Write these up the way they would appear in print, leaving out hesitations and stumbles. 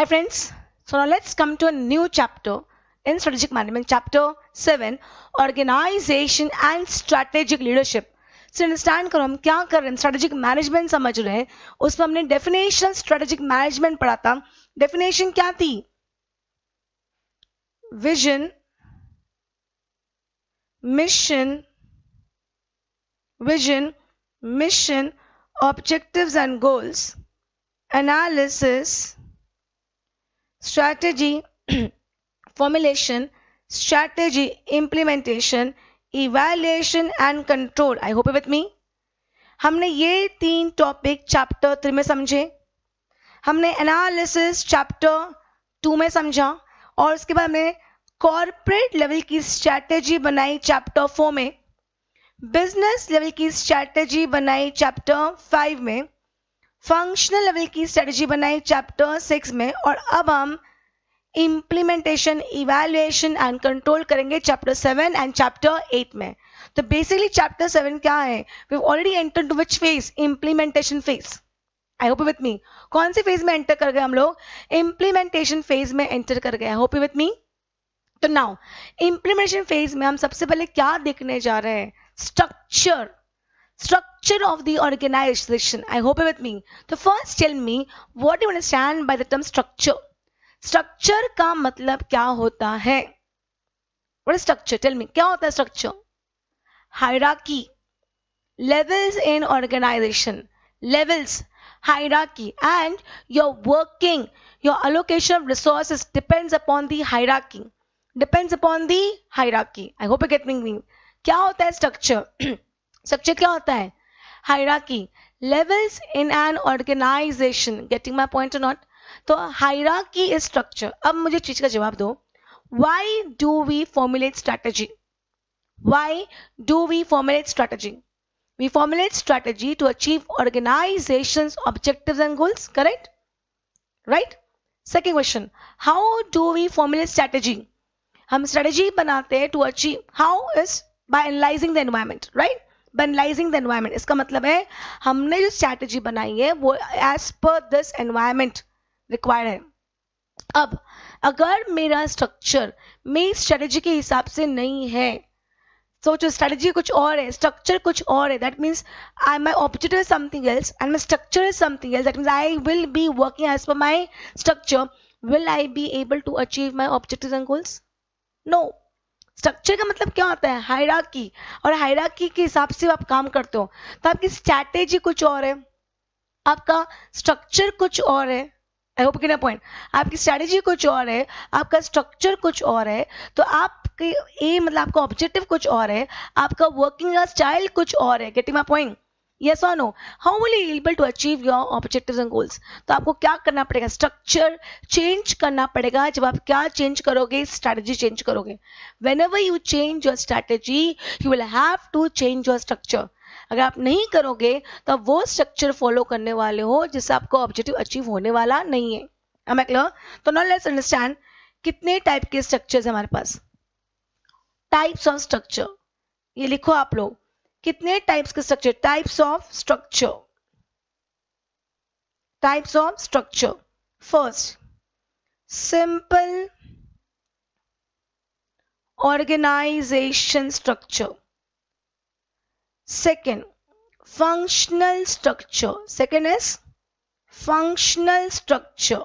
Hi friends, so now let's come to a new chapter in strategic management, chapter 7, organization and strategic leadership. So understand करो हम क्या कर रहे हैं, strategic management समझ रहे हैं. उसमें हमने definition strategic management पढ़ा था. Definition क्या थी? Vision, mission, objectives and goals, analysis, strategy, formulation, strategy, implementation, evaluation and control. I hope you're with me. हमने ये 3 टॉपिक चैप्टर 3 में समझे. हमने एनालिसिस चैप्टर 2 में समझा और उसके बाद हमने कॉर्पोरेट लेवल की स्ट्रैटेजी बनाई चैप्टर 4 में, बिजनेस लेवल की स्ट्रैटेजी बनाई चैप्टर 5 में, फंक्शनल लेवल की स्ट्रैटेजी बनाई चैप्टर 6 में और अब हम इम्प्लीमेंटेशन, इवैल्यूएशन एंड कंट्रोल करेंगे चैप्टर 7 एंड चैप्टर 8 में. तो बेसिकली चैप्टर 7 क्या है? We already enter to which phase? Implementation phase. I hope you with me. कौन सी फेज में एंटर कर गए हम लोग? इम्प्लीमेंटेशन फेज में एंटर कर गए. आई होप यू विथ मी. तो नाउ इम्प्लीमेंटेशन फेज में हम सबसे पहले क्या देखने जा रहे हैं? Structure of the organization. I hope you're with me. So first tell me what do you understand by the term structure? Structure का मतलब क्या होता है? What is structure? Tell me. क्या होता है structure? Hierarchy. Levels in organization. Levels. Hierarchy. And your working, your allocation of resources depends upon the hierarchy. Depends upon the hierarchy. I hope you're getting me. क्या होता है structure? Structure क्या होता है? Hierarchy. Levels in an organization. Getting my point or not? तो hierarchy is structure. अब मुझे चीज का जवाब दो. Why do we formulate strategy? Why do we formulate strategy? We formulate strategy to achieve organization's objectives and goals. Correct? Right? Second question. How do we formulate strategy? हम strategy बनाते हैं to achieve. How is by analyzing the environment. Right? By analyzing the environment. इसका मतलब है हमने जो strategy बनाई है वो as per this environment required है. अब अगर मेरा स्ट्रक्चर मेरी स्ट्रेटेजी के हिसाब से नहीं है, सोचो स्ट्रेटेजी कुछ और है, स्ट्रक्चर कुछ और है, that means my objective is something else and my structure is something else. That means I will be working as per my structure. Will I be able to achieve my objectives and goals? No. Structure का मतलब क्या होता है? Hierarchy. और hierarchy के हिसाब से आप काम करते हो तो आपकी स्ट्रैटेजी कुछ और है, आपका स्ट्रक्चर कुछ और है. I hope gate a point. आपकी स्ट्रैटेजी कुछ और है, आपका स्ट्रक्चर कुछ और है, तो आपके एम मतलब आपका ऑब्जेक्टिव कुछ और है, आपका वर्किंग का स्टाइल कुछ और है. Getting my point? यस और no? How will you able to achieve your objectives and goals? तो आपको क्या करना पड़ेगा? स्ट्रक्चर चेंज करना पड़ेगा. जब आप क्या चेंज करोगे? स्ट्रैटेजी चेंज करोगे. Whenever you change your strategy you will have to change your structure. अगर आप नहीं करोगे तो वो स्ट्रक्चर फॉलो करने वाले हो जिससे आपको ऑब्जेक्टिव अचीव होने वाला नहीं है. am I clear? तो नाउ लेट्स अंडरस्टैंड कितने टाइप के स्ट्रक्चर्स हमारे पास. Types of structure. ये लिखो आप लोग. कितने टाइप्स के structure? Types of structure. Types of structure. First, simple organisation structure. Second, functional structure. Second is functional structure.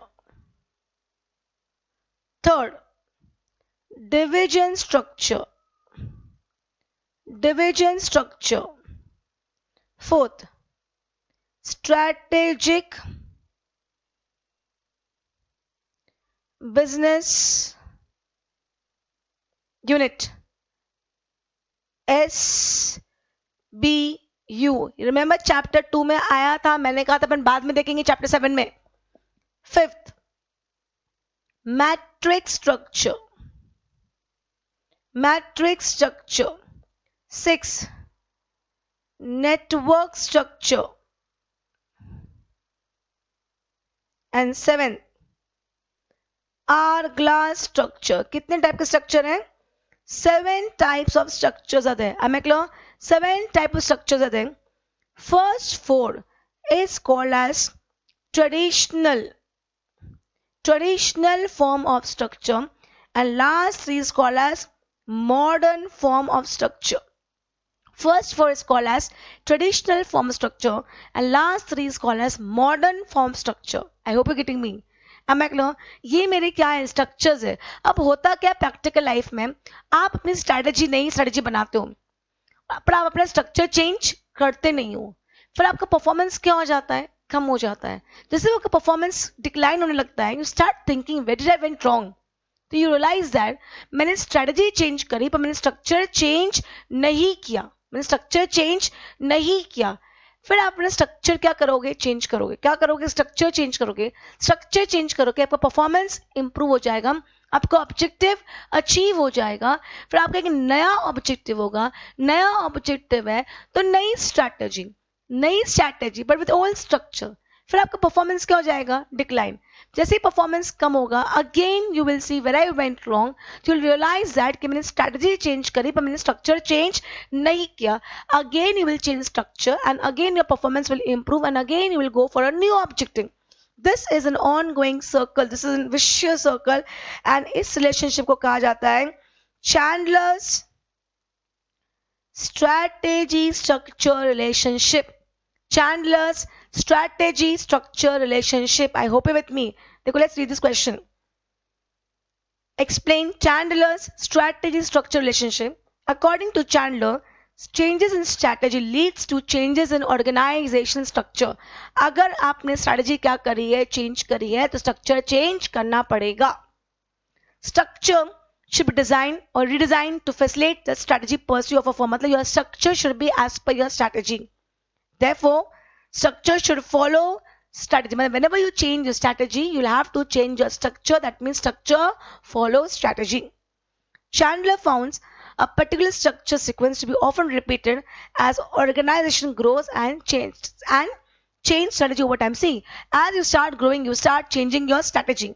Third, division structure. Division structure. Fourth, strategic business unit. SBU. Remember chapter 2 में आया था, मैंने कहा था अपन बाद में देखेंगे चैप्टर 7 में. Fifth, matrix structure. Matrix structure. Six, network structure. And seven, hourglass structure. कितने टाइप के स्ट्रक्चर हैं? 7 types of structures are there. Am I clear? 7 types of structures are there. First 4 is called as traditional traditional form of structure, and last three is called as modern form of structure. First four is called as traditional form structure, and last three is called as modern form structure. I hope you're getting me. Am I clear? ये मेरे क्या है structures है. अब होता क्या practical life में, आप अपनी स्ट्रैटेजी नई स्ट्रैटेजी बनाते हो पर आप अपना स्ट्रक्चर चेंज करते नहीं हो, फिर आपका परफॉर्मेंस क्या हो जाता है, कम हो जाता है. जैसे आपका परफॉर्मेंस डिक्लाइन होने लगता है, you start thinking where did I went wrong. तो यू रियलाइज दैट मैंने स्ट्रैटेजी चेंज करी पर मैंने स्ट्रक्चर चेंज नहीं किया. मैंने स्ट्रक्चर चेंज नहीं किया. फिर आप अपना स्ट्रक्चर क्या करोगे, चेंज करोगे. क्या करोगे, स्ट्रक्चर चेंज करोगे. स्ट्रक्चर चेंज करोगे, आपका परफॉर्मेंस इंप्रूव हो जाएगा, आपका ऑब्जेक्टिव अचीव हो जाएगा. फिर आपका एक नया ऑब्जेक्टिव होगा. नया ऑब्जेक्टिव है तो नई strategy but with old structure. फिर आपका परफॉर्मेंस क्या हो जाएगा, डिक्लाइन. जैसे ही परफॉर्मेंस कम होगा, again you will see where I went wrong. You will realise that कि मैंने स्ट्रैटेजी चेंज करी पर मैंने स्ट्रक्चर चेंज नहीं किया. Again you will change structure and again your performance will improve and again you will go for a new objective. This is an ongoing circle, this is an vicious circle, and इस relationship को कहा जाता है Chandler's strategy structure relationship. Chandler's strategy structure relationship. I hope you're with me. Dekho, let's read this question. Explain Chandler's strategy structure relationship. According to Chandler, changes in strategy leads to changes in organization structure. अगर आपने strategy क्या करी है, change करी है, तो structure change करना पड़ेगा. Structure should be designed or redesigned to facilitate the strategy pursuit of a firm. मतलब your structure should be as per your strategy. Therefore, structure should follow strategy. Whenever you change your strategy, you'll have to change your structure. That means structure follows strategy. Chandler found a particular structure sequence to be often repeated as organization grows and change strategy over time. See, as you start growing, you start changing your strategy.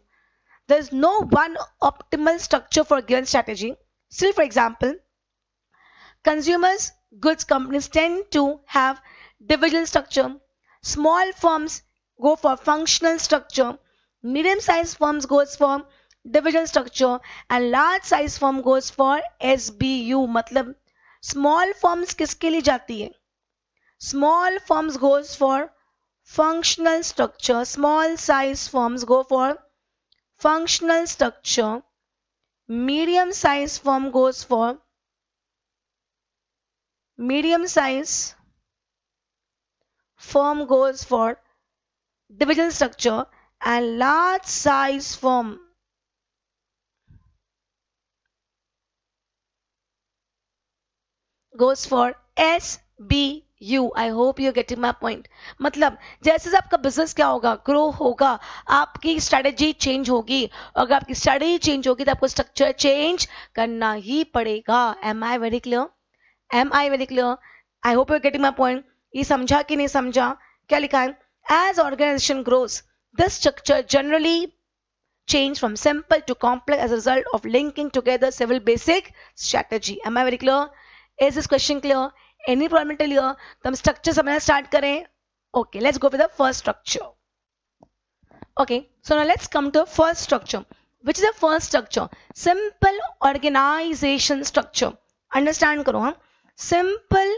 There is no one optimal structure for a given strategy. Still, for example, consumers goods companies tend to have divisional structure. Small firms go for functional structure. Medium-sized firms goes for divisional structure, and large-sized firm goes for SBU. मतलब small firms किसके लिए जाती है? Small firms goes for functional structure. Small-sized firms go for functional structure. Medium-sized firm goes for medium-sized firm goes for divisional structure, and large size firm goes for SBU. I hope you're getting my point. मतलब जैसे आपका business क्या होगा, grow होगा, आपकी strategy change होगी. अगर आपकी स्ट्रेटेजी चेंज होगी तो आपको स्ट्रक्चर चेंज करना ही पड़ेगा. Am I very clear? Am I very clear? I hope you're getting my point. ये समझा कि नहीं समझा? क्या लिखा है? As organization grows, this structure generally change from simple to complex as a result of linking together several basic strategy. Am I very clear? Is this question clear? Any problem till here? तो हम structure समझना start करें. Okay, let's go with the first structure. Okay, so now let's come to first structure. Which is the first structure? Simple organization structure. Understand करो हाँ. Simple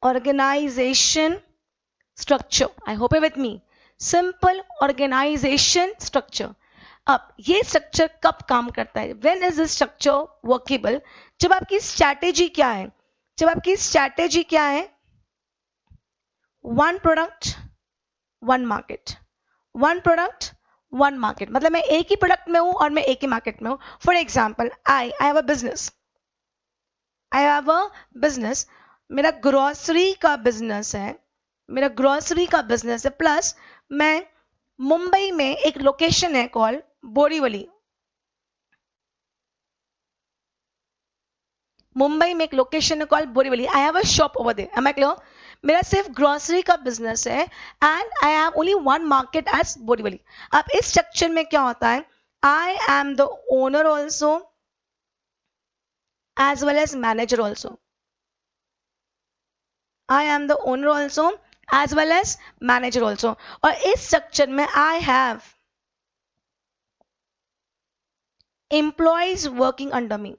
organization structure. I hope you're with me. Simple organization structure. अब ये structure कब काम करता है? When is this structure workable? जब आपकी स्ट्रैटेजी क्या है? जब आपकी स्ट्रैटेजी क्या है? One product, one market. One product, one market. मतलब मैं एक ही प्रोडक्ट में हूं और मैं एक ही मार्केट में हूं. For example, I have a business. I have a business. मेरा ग्रोसरी का बिजनेस है. मेरा ग्रोसरी का बिजनेस है. प्लस मैं मुंबई में एक लोकेशन है कॉल बोरीवली. मुंबई में एक लोकेशन है call Borivali. I have a shop over there. Am I clear? मेरा सिर्फ ग्रोसरी का बिजनेस है and I have only one market as Borivali. अब इस स्ट्रक्चर में क्या होता है? I am the owner also as well as manager also. I am the owner also as well as manager also. और इस स्ट्रक्चर में I have employees working under me.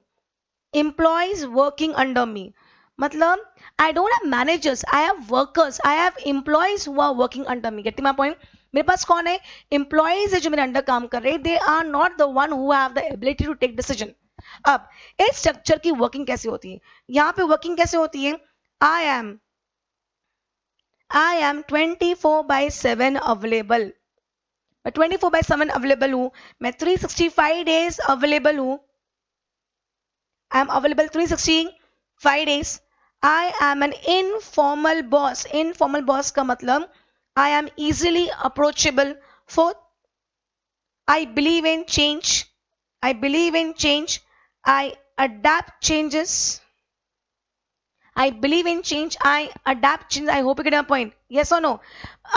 Employees working under me. मतलब I don't have managers, I have workers, I have employees who are working under me. Getting my point? मेरे पास कौन है? Employees है जो मेरे अंडर काम कर रहे हैं. They are not the one who have the ability to take decision. अब इस स्ट्रक्चर की वर्किंग कैसे होती है? यहाँ पे वर्किंग कैसे होती है? I am 24/7 available. मैं 24/7 अवेलेबल हूं. मैं 365 डेज अवेलेबल हूं. I am available 365 days. I am an informal boss. Informal boss का मतलब I am easily approachable. Fourth, I believe in change. I believe in change. I adapt changes. I believe in change. I adapt change. I hope you get my point. Yes or no?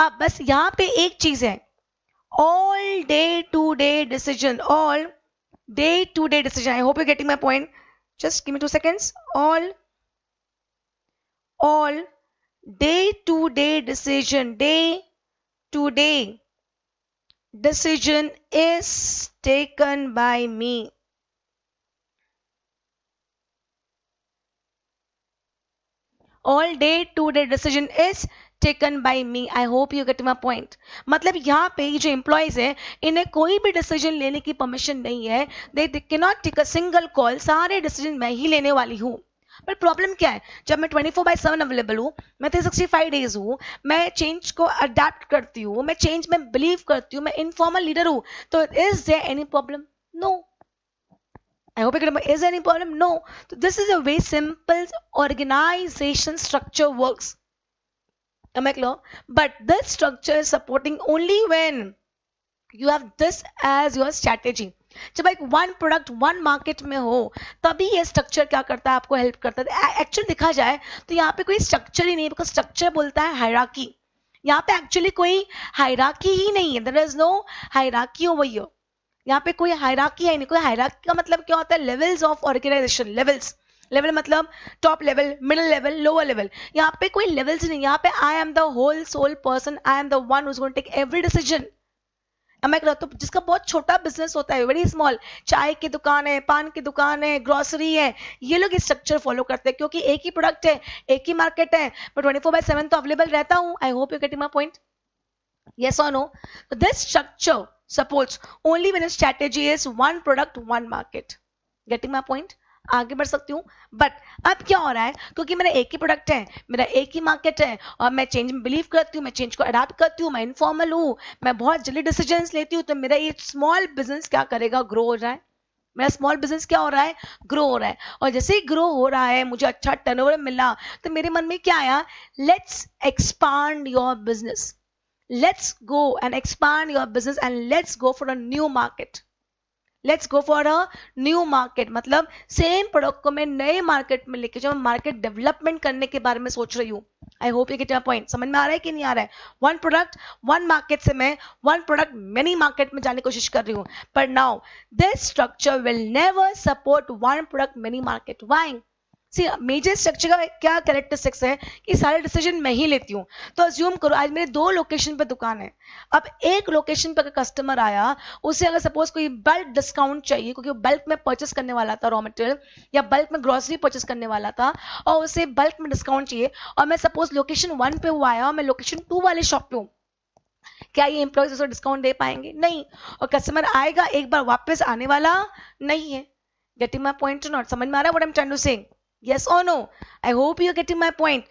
अब बस यहाँ पे एक चीज है. All day to day decision. All day to day decision. I hope you're getting my point. Just give me 2 seconds. All day to day decision. Day to day decision is taken by me. All day to day decision is taken by me. I hope you get my point. मतलब यहाँ पे जो employees है इन्हें कोई भी decision लेने की परमिशन नहीं है. they cannot take a single call. सारे डिसीजन मैं ही लेने वाली हूँ. पर प्रॉब्लम क्या है? जब मैं 24/7 अवेलेबल हूँ, मैं 365 डेज हूँ, मैं चेंज को अडेप्ट करती हूँ, मैं चेंज में बिलीव करती हूँ, मैं इनफॉर्मल लीडर हूँ, तो is there any problem? No. I hope you get. Is there any problem? No. So this is a very simple organization structure works. Am I clear? But this structure is supporting only when you have this as your strategy. जब एक one product one market में हो तभी ये structure क्या करता है, आपको हेल्प करता है. एक्चुअली देखा जाए तो यहाँ पे कोई स्ट्रक्चर ही नहीं है, बिकॉज स्ट्रक्चर बोलता है हायरार्की. यहाँ पे एक्चुअली कोई हायरार्की ही नहीं है. There is no hierarchy over here. यहाँ पे कोई हायरार्की है नहीं. कोई हायरार्की का मतलब क्या होता है? Levels of organisation. Levels. Level मतलब top level, middle level, lower level. यहाँ पे कोई लेवल्स नहीं. यहाँ पे I am the whole sole person. I am the one who is going to take every decision. तो जिसका बहुत छोटा बिजनेस होता है, वेरी स्मॉल, चाय की दुकान है, पान की दुकान है, ग्रोसरी है, ये लोग इस स्ट्रक्चर फॉलो करते हैं क्योंकि एक ही प्रोडक्ट है, एक ही मार्केट है, मैं 24/7 तो अवेलेबल रहता हूँ. आई hope you getting my point. Yes or no? So this structure supports only when a strategy is one product, one market. Getting my point? आगे बढ़ सकती हूँ. बट अब क्या हो रहा है? क्योंकि मेरा एक ही प्रोडक्ट है, मेरा एक ही मार्केट है, और मैं चेंज में बिलीव करती हूँ, मैं चेंज को अडाप्ट करती हूँ, मैं इनफॉर्मल हूँ, मैं बहुत जल्दी डिसीजंस लेती हूँ, तो मेरा ये स्मॉल बिजनेस क्या करेगा? ग्रो हो रहा है. मेरा स्मॉल बिजनेस क्या हो रहा है? ग्रो हो रहा है. और जैसे ही ग्रो हो रहा है, मुझे अच्छा टर्नओवर मिला, तो मेरे मन में क्या आया? Let's expand your business. Let's go and expand your business and let's go for a new market. Let's go for a new market. मतलब सेम प्रोडक्ट को मैं नए मार्केट में लेके जाऊँ, मार्केट डेवलपमेंट करने के बारे में सोच रही हूँ. आई hope you get my point. समझ में आ रहा है कि नहीं आ रहा है? वन प्रोडक्ट वन मार्केट से मैं वन प्रोडक्ट मेनी मार्केट में जाने की कोशिश कर रही हूँ. पर now this structure will never support one product many market. Why? See major structure का क्या कैरेक्टरिस्टिक्स है कि सारे डिसीजन मैं ही लेती हूँ. तो अज्यूम करो आज मेरे 2 लोकेशन पे दुकान है. अब एक लोकेशन पे कस्टमर आया, उसे अगर सपोज कोई बल्क डिस्काउंट चाहिए क्योंकि वो बल्क में परचेस करने वाला था रॉ मटेरियल, या बल्क में ग्रोसरी परचेस करने वाला था, और उसे बल्क में डिस्काउंट चाहिए, और मैं सपोज लोकेशन 1 पे हुआ आया और मैं लोकेशन 2 वाले शॉप पे हूँ, क्या ये एम्प्लॉयज उसको डिस्काउंट दे पाएंगे? नहीं. और कस्टमर आएगा, एक बार वापस आने वाला नहीं है. Getting my point or not? समझ में आ रहा है what I am trying to say? Yes or no? I hope you're getting my point.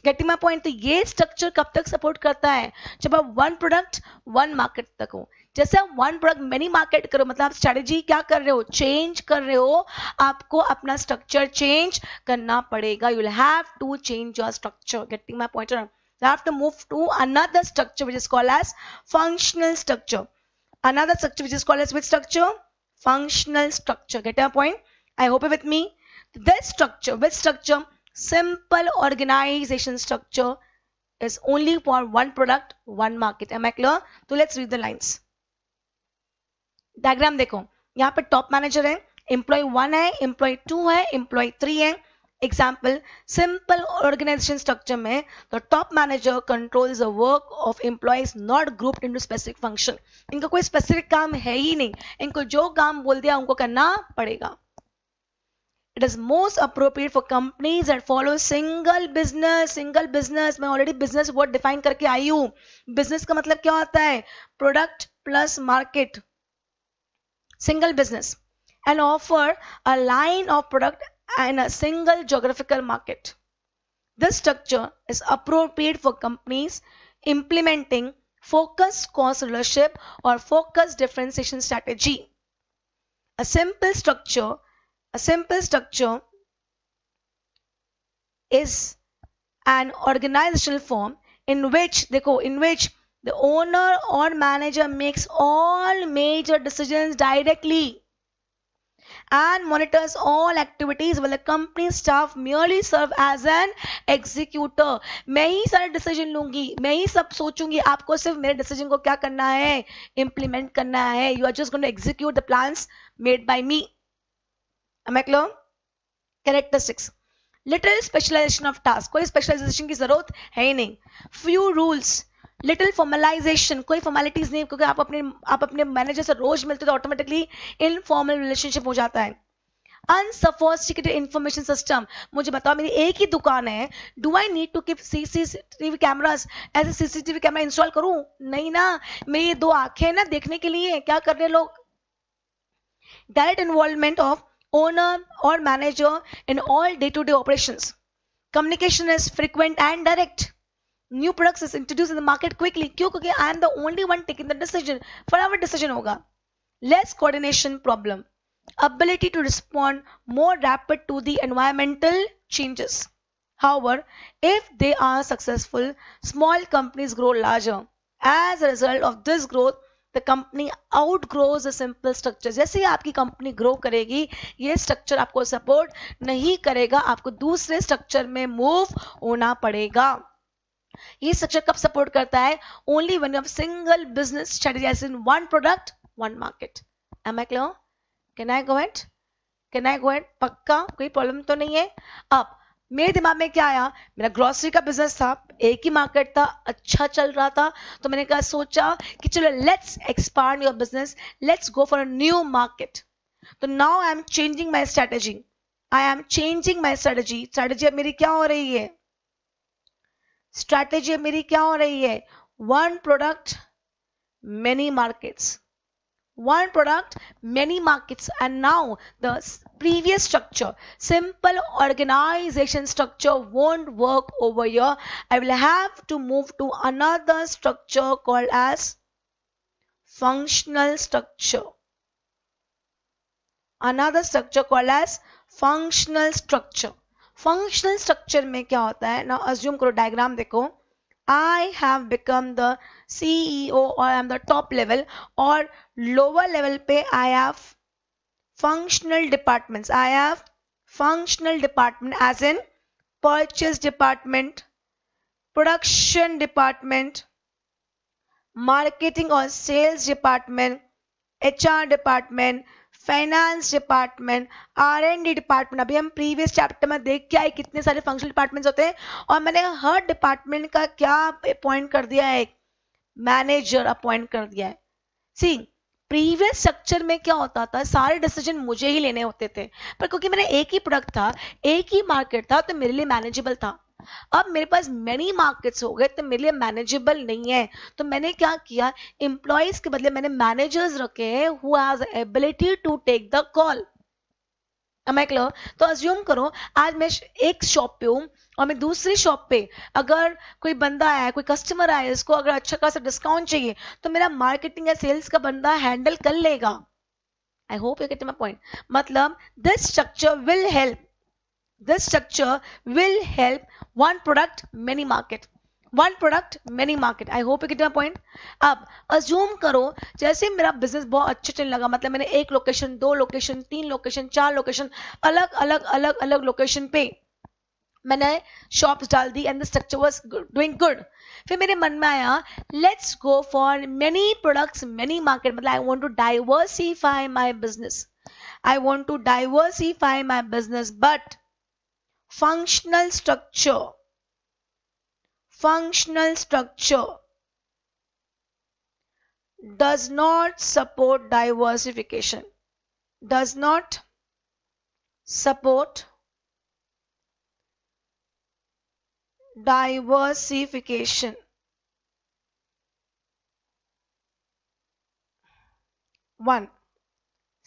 Getting my point. तो ये स्ट्रक्चर कब तक सपोर्ट करता है? जब आप वन प्रोडक्ट वन मार्केट तक हो. जैसे आप वन प्रोडक्ट मेनी मार्केट करो, मतलब आप स्ट्रेटेजी क्या कर रहे हो? चेंज कर रहे हो. आपको अपना स्ट्रक्चर चेंज करना पड़ेगा. You will have to change your structure. Getting my point? You have to move to another structure which is called as functional structure. Another structure which is called as which structure? Functional structure. Get my point? I hope you're with me. This structure, which structure? Simple organization structure is only for one product, one market. Am I clear? So let's read the lines. Diagram देखो. यहाँ पे top manager है, employ 1 है, employ 2 है, employ 3 है, example, simple organisation structure में the top manager controls the work of employees not grouped into specific function. इनका कोई स्पेसिफिक काम है ही नहीं, इनको जो काम बोल दिया उनको करना पड़ेगा. It is most appropriate for companies that follow single business. Single business, मैं already business word define करके आई हूँ. business का मतलब क्या होता है? Product plus market. Single business and offer a line of product in a single geographical market. This structure is appropriate for companies implementing focused cost leadership or focused differentiation strategy. A simple structure is an organizational form in which the owner or manager makes all major decisions directly and monitors all activities while the company staff merely serve as an executor. मैं ही सारे decision लूंगी, मैं ही सब सोचूंगी, आपको सिर्फ मेरे decision को क्या करना है, इंप्लीमेंट करना है. You are just going to execute the plans made by me. Am I clear? Characteristics. Little specialization of task. कोई स्पेशलाइजेशन की जरूरत है ही नहीं. Few rules. Little formalization. कोई formalities नहीं, क्योंकि आप अपने मैनेजर से रोज मिलते तो ऑटोमेटिकली इनफॉर्मल रिलेशनशिप हो जाता है. Unsophisticated information system. मुझे बताओ, मेरी एक ही दुकान है, do I need to keep CCTV cameras? ऐसे सीसीटीवी कैमरा इंस्टॉल करूं? नहीं ना. मेरी दो आंखें ना देखने के लिए. क्या कर रहे लोग? Direct involvement of owner or manager in all day-to-day operations. Communication is frequent and direct. New products is introduced in the market quickly. क्यों? क्योंकि I am the only one taking the decision. फटाफट decision होगा. Less coordination problem. Ability to respond more rapid to the environmental changes. However, if they are successful, small companies grow larger. As a result of this growth, the company outgrows the simple structure. जैसे ही आपकी company grow करेगी, ये structure आपको support नहीं करेगा, आपको दूसरे structure में मूव होना पड़ेगा. ये स्ट्रक्चर कब सपोर्ट करता है? Only when you have single business strategy, as in one product one market. Am I clear? Can I go at? पक्का? कोई प्रॉब्लम तो नहीं है? अब मेरे दिमाग में क्या आया, मेरा ग्रोसरी का बिजनेस था, एक ही मार्केट था, अच्छा चल रहा था, तो मैंने कहा सोचा कि चलो let's expand your business, let's go for a new market. तो now I am changing my strategy. Strategy अब मेरी क्या हो रही है? One product many markets. One product, many markets. And now the previous structure, simple organization structure, won't work over here. I will have to move to another structure called as functional structure. Functional structure में क्या होता है? Now assume करो, diagram देखो. I have become the CEO or I am the top level, और lower level पे I have functional departments. As in purchase department, production department, marketing or sales department, HR department, finance department, R&D department. अभी हम previous chapter में देख के आए कितने सारे फंक्शनल डिपार्टमेंट्स होते हैं, और मैंने हर डिपार्टमेंट का क्या अपॉइंट कर दिया है? मैनेजर अपॉइंट कर दिया है. सी, प्रीवियस स्ट्रक्चर में क्या होता था? सारे डिसीजन मुझे ही लेने होते थे, पर क्योंकि मेरा एक ही प्रोडक्ट था, एक ही मार्केट था, तो मेरे लिए मैनेजेबल था. अब मेरे पास मेनी मार्केट्स हो गए, तो मेरे लिए मैनेजेबल नहीं है. तो मैंने क्या किया? एम्प्लॉइज के बदले मैंने मैनेजर्स रखे हैं who has ability to take the call. Am I clear? तो अज्यूम करो आज मैं एक शॉप पे हूँ और मैं दूसरी शॉप पे, अगर कोई बंदा आया, कोई कस्टमर आया, इसको अगर अच्छा खासा डिस्काउंट चाहिए, तो मेरा मार्केटिंग या सेल्स का बंदा हैंडल कर लेगा. I hope you get my point. मतलब this structure will help one product many market. I hope you get my point. अब assume करो जैसे मेरा बिजनेस बहुत अच्छे चलने लगा, मतलब मैंने एक लोकेशन, दो लोकेशन, तीन लोकेशन, चार लोकेशन, अलग लोकेशन पे मैंने शॉप्स डाल दी, and the structure was doing good. फिर मेरे मन में आया let's go for many products many market. मतलब I want to diversify my business, but functional structure does not support diversification, does not support diversification. One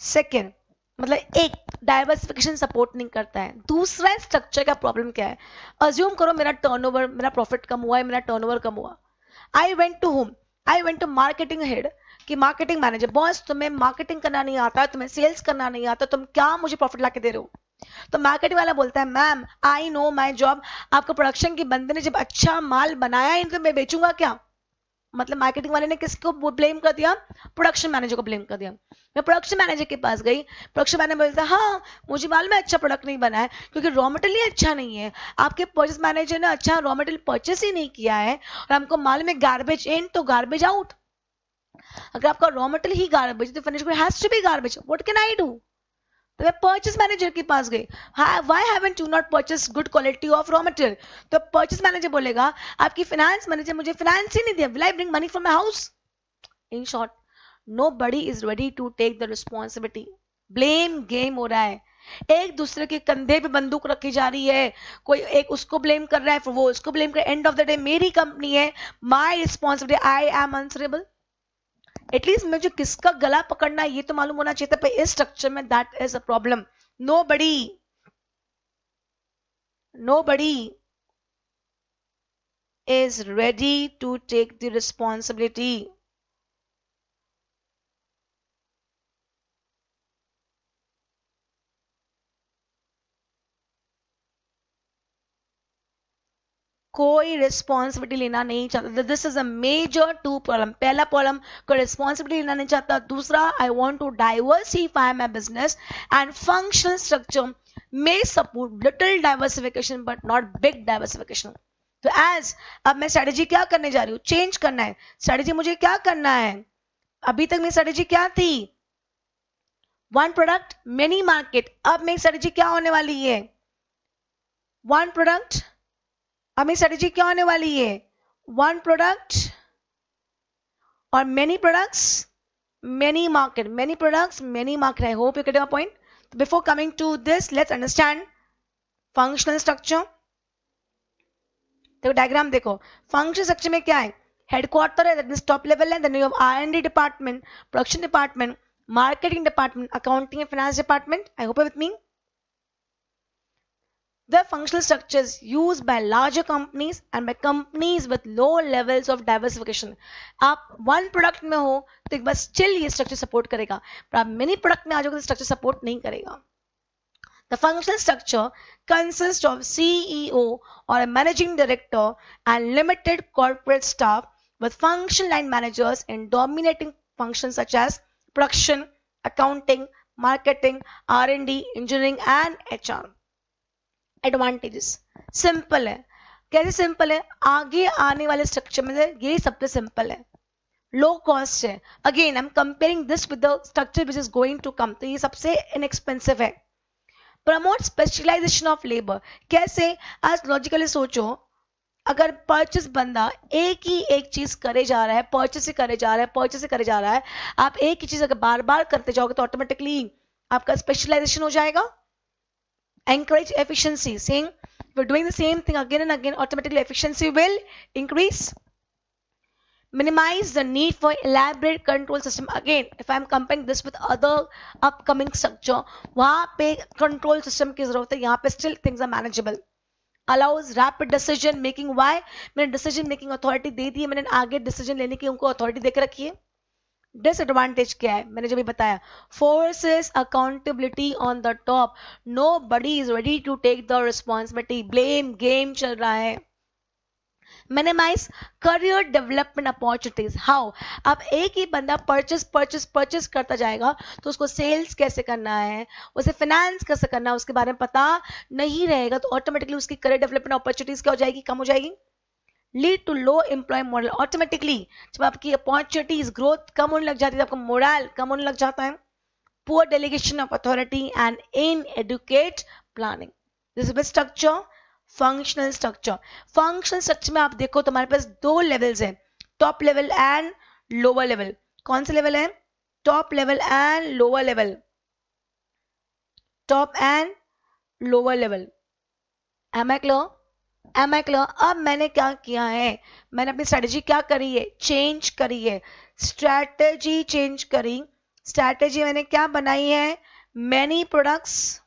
second, मतलब एक diversification support नहीं करता है। दूसरा स्ट्रक्चर का प्रॉब्लम क्या है? अज्यूम करो मेरा टर्नओवर, मेरा प्रॉफिट कम हुआ है, मेरा टर्नओवर कम हुआ। I went to whom, I went to marketing head कि मार्केटिंग मैनेजर, बॉस तुम्हें मार्केटिंग करना नहीं आता, तुम्हें सेल्स करना नहीं आता, तुम क्या मुझे प्रॉफिट ला के दे रहे हो? तो मार्केटिंग वाला बोलता है ma'am I know my job, आपको प्रोडक्शन के बंदे ने जब अच्छा माल बनाया है तो मैं बेचूंगा क्या? मतलब मार्केटिंग वाले ने किसको ब्लेम कर दिया? प्रोडक्शन मैनेजर को ब्लेम कर दिया। मैं प्रोडक्शन मैनेजर के पास गई, प्रोडक्शन मैनेजर बोलता हाँ मुझे मालूम है अच्छा प्रोडक्ट नहीं बना है क्योंकि रॉ मटेरियल ही अच्छा नहीं है, आपके परचेस मैनेजर ने अच्छा रॉ मटेरियल परचेस ही नहीं किया है, और हमको मालूम है गार्बेज इन तो गार्बेज आउट। अगर आपका रॉ मटेरियल ही गार्बेज तो finish has to be garbage, what can I do? तो मैं परचेस मैनेजर के पास गई, why haven't you not purchase good quality of raw material? तो परचेस मैनेजर बोलेगा आपकी फाइनेंस मैनेजर मुझे फाइनेंस ही नहीं दिया, will I bring money from my house? In short, nobody is ready to take the responsibility, blame game हो रहा है, एक दूसरे के कंधे पे बंदूक रखी जा रही है, कोई एक उसको ब्लेम कर रहा है, फिर वो उसको ब्लेम कर, एंड ऑफ द डे मेरी कंपनी है, my responsibility, I am answerable. At least मुझे किसका गला पकड़ना है ये तो मालूम होना चाहिए था, पर इस स्ट्रक्चर में that is a problem. nobody is ready to take the responsibility. कोई रिस्पॉन्सिबिलिटी लेना नहीं चाहता। This is a major two problem. पहला प्रॉब्लम, कोई रिस्पॉन्सिबिलिटी लेना नहीं चाहता। दूसरा, I want to diversify my business and functional structure may support little diversification but not big diversification. तो एज अब मैं स्ट्रेटेजी क्या करने जा रही हूँ? चेंज करना है स्ट्रेटेजी। मुझे क्या करना है? अभी तक मेरी स्ट्रेटेजी क्या थी? One product many market. अब मेरी स्ट्रेटेजी क्या होने वाली है? One product. हमें स्ट्रेटेजी क्या होने वाली है? वन प्रोडक्ट और many products many market, many products many market. I hope you get my point. Before coming to this, let's understand functional structure. देखो डायग्राम देखो, फंक्शनल स्ट्रक्चर में क्या है? हेडक्वार्टर है, दैट मींस टॉप लेवल है, then you have R&D department, production department, marketing department, accounting and finance department. I hope with me. The functional structures used by larger companies and by companies with low levels of diversification. आप one product में हो तो एक बार still ये structure support करेगा, पर आप many product में आ जाओगे तो structure support नहीं करेगा। The functional structure consists of CEO or a managing director and limited corporate staff with function line managers in dominating functions such as production, accounting, marketing, R&D, engineering and HR. Advantages simple है। कैसे simple है? आगे आने वाले structure में ये सबसे simple है, लो कॉस्ट है। Again I am comparing this with the structure which is going to come, तो ये सबसे इनएक्सपेंसिव है। Promote specialisation of labour. कैसे? आज लॉजिकली सोचो, अगर परचेस बंदा एक ही एक चीज करे जा रहा है, परचेस ही करे जा रहा है, परचेस ही करे जा रहा है, आप एक ही चीज अगर बार बार करते जाओगे तो ऑटोमेटिकली आपका स्पेशलाइजेशन हो जाएगा। Encourage efficiency, saying if you're doing the same thing again and again, automatically efficiency will increase. Minimize the need for elaborate control system. Again, if I'm comparing this with other upcoming structure, वहाँ पे control system की जरूरत है, यहाँ पे still things are manageable. Allows rapid decision making. Why? मैंने decision making authority दे दी है, मैंने आगे decision लेने की उनको authority दे के रखी है। डिसएडवांटेज क्या है? मैंने जब भी बताया, forces accountability on the top, nobody is ready to take the responsibility, blame game चल रहा है। Minimise career development opportunities. How? अब एक ही बंदा परचेस करता जाएगा तो उसको सेल्स कैसे करना है, उसे फाइनेंस कैसे करना है, उसके बारे में पता नहीं रहेगा, तो ऑटोमेटिकली उसकी करियर डेवलपमेंट अपॉर्चुनिटीज क्या हो जाएगी? कम हो जाएगी। Lead to low employ model. Automatically जब आपकी अपॉर्चुनिटीज ग्रोथ कम होने लग जाती है, आपका मोरल कम होने लग जाता है। Poor delegation of authority and inadequate planning. This is structure, functional structure. Functional structure में आप देखो तुम्हारे पास दो लेवल्स हैं, top level and lower level. कौन सा लेवल है? Top level and lower level, top and lower level. Am I clear? Am I clear? अब मैंने क्या किया है, मैंने अपनी स्ट्रेटेजी क्या करी है, चेंज करी है, स्ट्रेटेजी चेंज करी। स्ट्रेटेजी मैंने क्या बनाई है, many products,